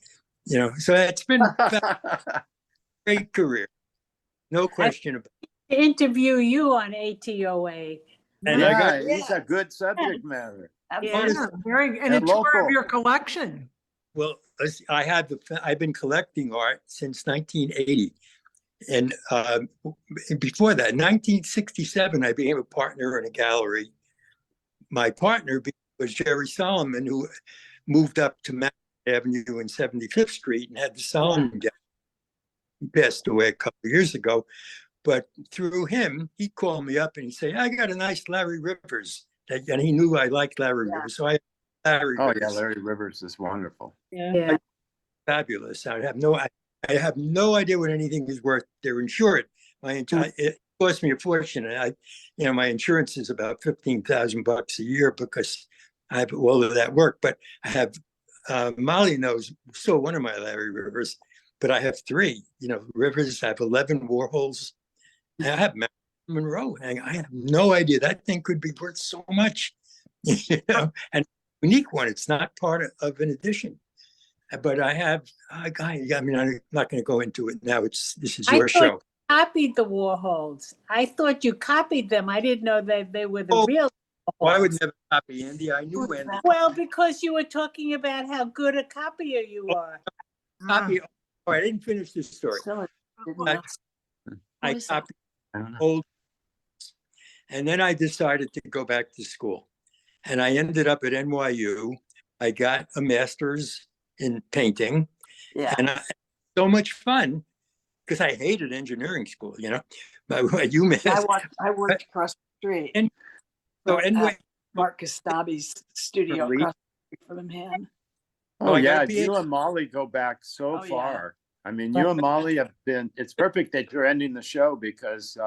So it's been a great career, no question about it. Interview you on ATOA. And yeah, he's a good subject matter. Yeah, very, and a tour of your collection. Well, I've been collecting art since 1980. And before that, 1967, I became a partner in a gallery. My partner was Jerry Solomon, who moved up to Madison Avenue and 75th Street and had the Solomon gallery. He passed away a couple of years ago. But through him, he called me up and he said, I got a nice Larry Rivers. And he knew I liked Larry Rivers. So I Larry Rivers. Yeah, Larry Rivers is wonderful. Yeah. Fabulous. I have no idea what anything is worth. They're insured. It cost me a fortune. My insurance is about $15,000 a year because I have all of that work. But I have Molly knows one of my Larry Rivers, but I have 3. Rivers. I have 11 Warhols. And I have Marilyn Monroe. And I have no idea that thing could be worth so much. And unique one. It's not part of an edition. But I have, I'm not going to go into it now. This is your show. Copied the Warhols. I thought you copied them. I didn't know that they were the real Warhols. I would never copy Andy. I knew Andy. Well, because you were talking about how good a copier you are. I didn't finish this story. I copied old, and then I decided to go back to school, and I ended up at NYU. I got a master's in painting, and so much fun because I hated engineering school. But I worked across the street. And so anyway, Mark Gustabi's studio across the street from him. Oh yeah, you and Molly go back so far. I mean, you and Molly have been. It's perfect that you're ending the show because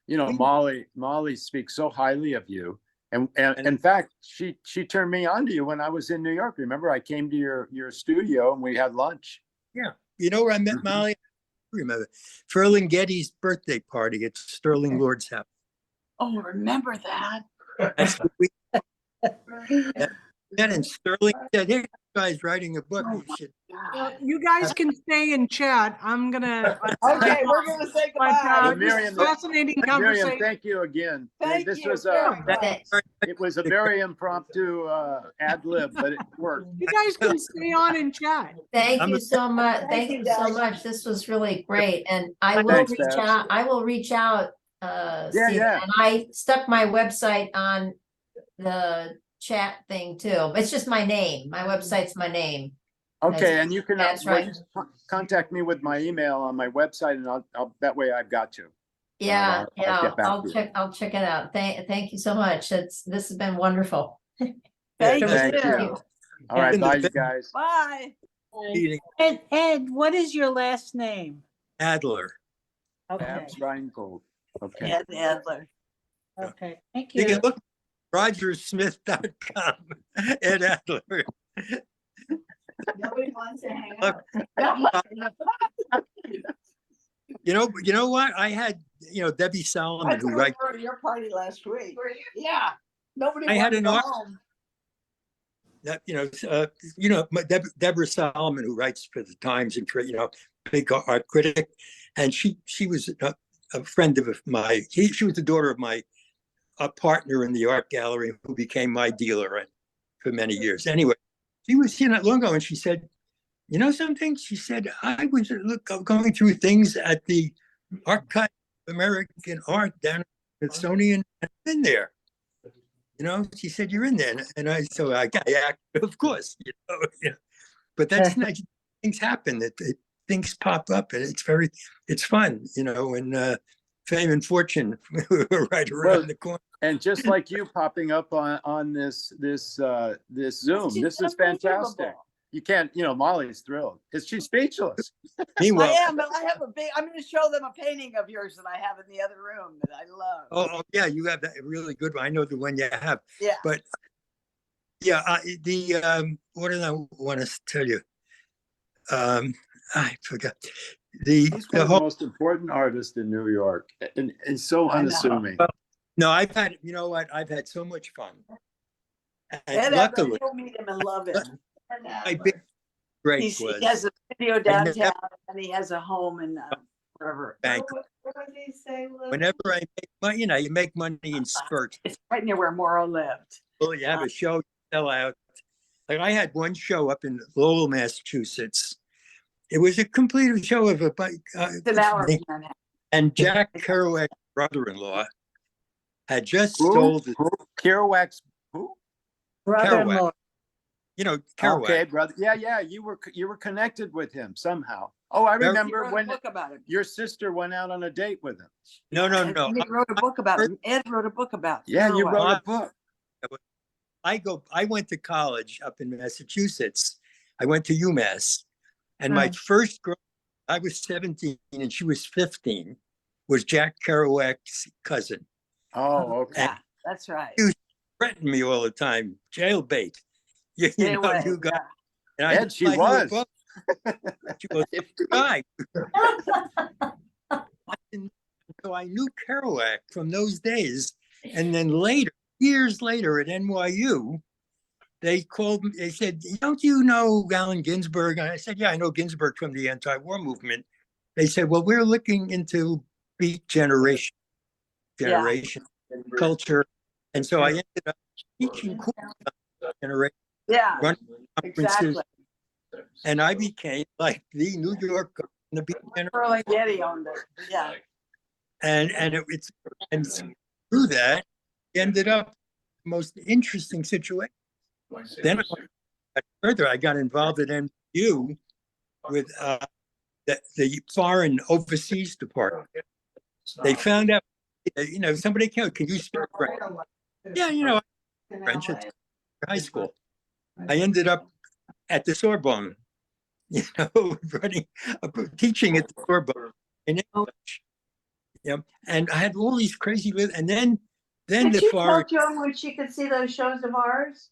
Molly speaks so highly of you. And in fact, she turned me on to you when I was in New York. Remember, I came to your studio and we had lunch. Yeah, where I met Molly. I remember Ferlinghetti's birthday party at Sterling Lord's house. Oh, remember that? That's what we. And Sterling said, "Hey, you guys writing a book. You should." Well, you guys can stay and chat. I'm gonna. Okay, we're gonna say goodbye. Miriam, fascinating conversation. Miriam, thank you again. Thank this you was it was a very impromptu ad lib, but it worked. You guys can stay on and chat. Thank you so much. Thank you so much. This was really great. And I will reach out. I will reach out, Steve. And I stuck my website on the chat thing too. It's just my name. My website's my name. Okay, and you can contact me with my email on my website, and I'll that way I've got you. Yeah, I'll check it out. Thank you so much. This has been wonderful. Thank you. All right, bye, you guys. Bye. Ed, what is your last name? Adler. Okay. Reingold. Okay. Ed Adler. Okay, thank You you. can look at rogersmith.com. Ed Adler. Nobody wants to hang Look. out. You know what? I had, Debbie I Solomon, who drove writes, over to your party last week. Yeah, nobody I had wanted an to go art- home. Deborah Solomon, who writes for the Times and for, big art critic. And she was a friend of mine. She was the daughter of my partner in the art gallery who became my dealer for many years. Anyway, she was here not long ago and she said, you know something? She said, I was going through things at the Archive of American Art down at Smithsonian. I've been there. She said, you're in there. And I of course, but that's not, things happen, things pop up and it's fun, and fame and fortune right around the corner. And just like you popping up on this Zoom, this is fantastic. You can't, Molly's thrilled. She's speechless. Meanwhile, I am, but I have I'm going to show them a painting of yours that I have in the other room that I love. oh yeah, you have that really good one. I know the one you have. Yeah. But yeah, what did I want to tell you? I forgot. He's one of the most important artists in New York, and so unassuming. No, I've had so much fun. And Ed, luckily, you'll meet him and love him. my big break He was has a studio downtown and he has a home in wherever. bank. What did he say? Lou? Whenever I make money, you make money in spurts. It's right near where Morrow lived. Well, you have a show, you sell out. Like I had one show up in Lowell, Massachusetts. It was a complete show of It's an hour from Manhattan. and Jack Kerouac's brother-in-law had just Who? sold it. Kerouac's who? Brother-in-law. Kerouac. Okay, brother. Yeah. You were connected with him somehow. Oh, I Very- remember He wrote when a book about him. your sister went out on a date with him. No. And he wrote a book about him. Ed wrote a book about him. Yeah, you Kerouac. wrote a book. I went to college up in Massachusetts. I went to UMass. And my first girl, I was 17 and she was 15, was Jack Kerouac's cousin. Oh, okay. Yeah, that's right. He threatened me all the time, jailbait. Stay away, You got. yeah. And I Ed, didn't she like her was. book. She was 55. So I knew Kerouac from those days. And then later, years later at NYU, they called me, they said, don't you know Allen Ginsberg? And I said, yeah, I know Ginsberg from the anti-war movement. They said, well, we're looking into Beat generation culture. And so I ended up teaching courses on generation, Yeah, running conferences, exactly. and I became like the New York the Beat generation. Early Getty owned it. Yeah. And through that, ended up the most interesting situation. Then further, I got involved at NYU with the foreign overseas department. They found out, somebody can you speak French? Yeah, French at high school. I ended up at the Sorbonne, teaching at the Sorbonne in English. And I had all these crazy, and then Did the you foreign. tell Joan when she could see those shows of ours?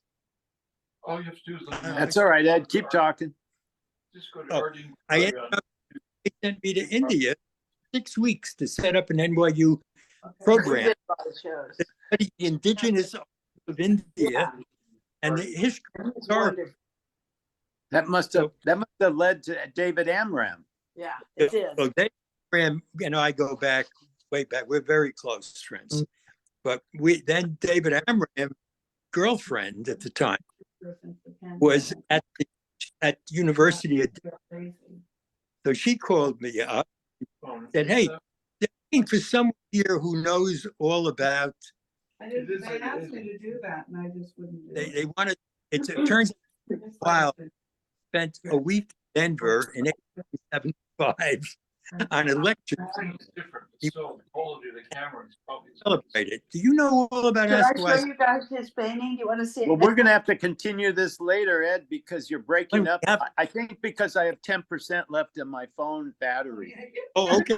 All you have to do is look. That's all right, Ed. Keep talking. Just go to I ended up, they sent me to India 6 weeks to set up an NYU program did a lot of shows. to study the indigenous art of India and the history of It's art. wonderful. That must have led to David Amram. Yeah, it did. So Dave Graham and I go back way back. We're very close friends. But then David Amram, girlfriend at the time, was at University of. So she called me up, said, "Hey, they're looking for someone here who knows all about." They asked me to do that and I just wouldn't do it. They wanted. It turns out while spent a week in Denver in 1875 on a lecture. It's different. It's so quality of the camera is probably. Celebrated. Do you know all about Should Ask I Wise? show you guys his painting? Do you want to see it? Well, we're going to have to continue this later, Ed, because you're breaking up. Yep. I think because I have 10% left in my phone battery. Oh, okay.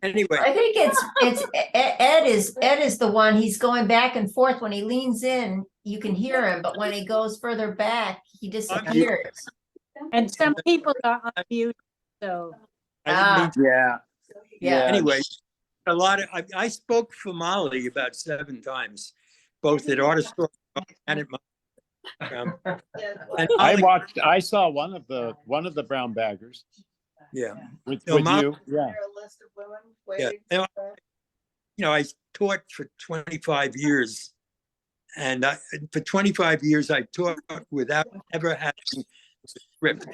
Anyway, I think it's Ed is the one, he's going back and forth. When he leans in, you can hear him, but when he goes further back, he disappears. And some people are on mute. So I didn't mean to. Yeah. Yeah. Anyway, a lot of, I spoke for Maholy about 7 times, both at Art Store and at my. And Maholy- I saw one of the brown baggers Yeah. with No, you. Yeah. Is there a list of women Yeah. waiting? And, for- I taught for 25 years. And for 25 years, I taught without ever having a script.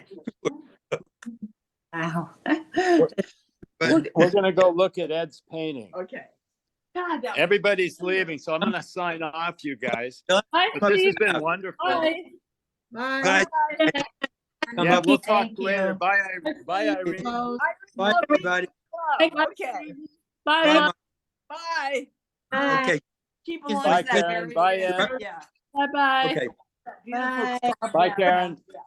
wow. But We're gonna go look at Ed's painting. Okay. God, that was- Everybody's leaving, so I'm gonna sign off, you guys. Bye, But this has Steve. been wonderful. Bye. Bye. guys, come Yeah, up. we'll talk Thank later. you. Bye, Irene. Bye, everybody. Okay, Bye. bye. Okay. Keep Is along Bye, that Karen. area. Bye, Ed. Yeah. Bye-bye. Okay. Beautiful Bye. Bye, Karen. Yeah.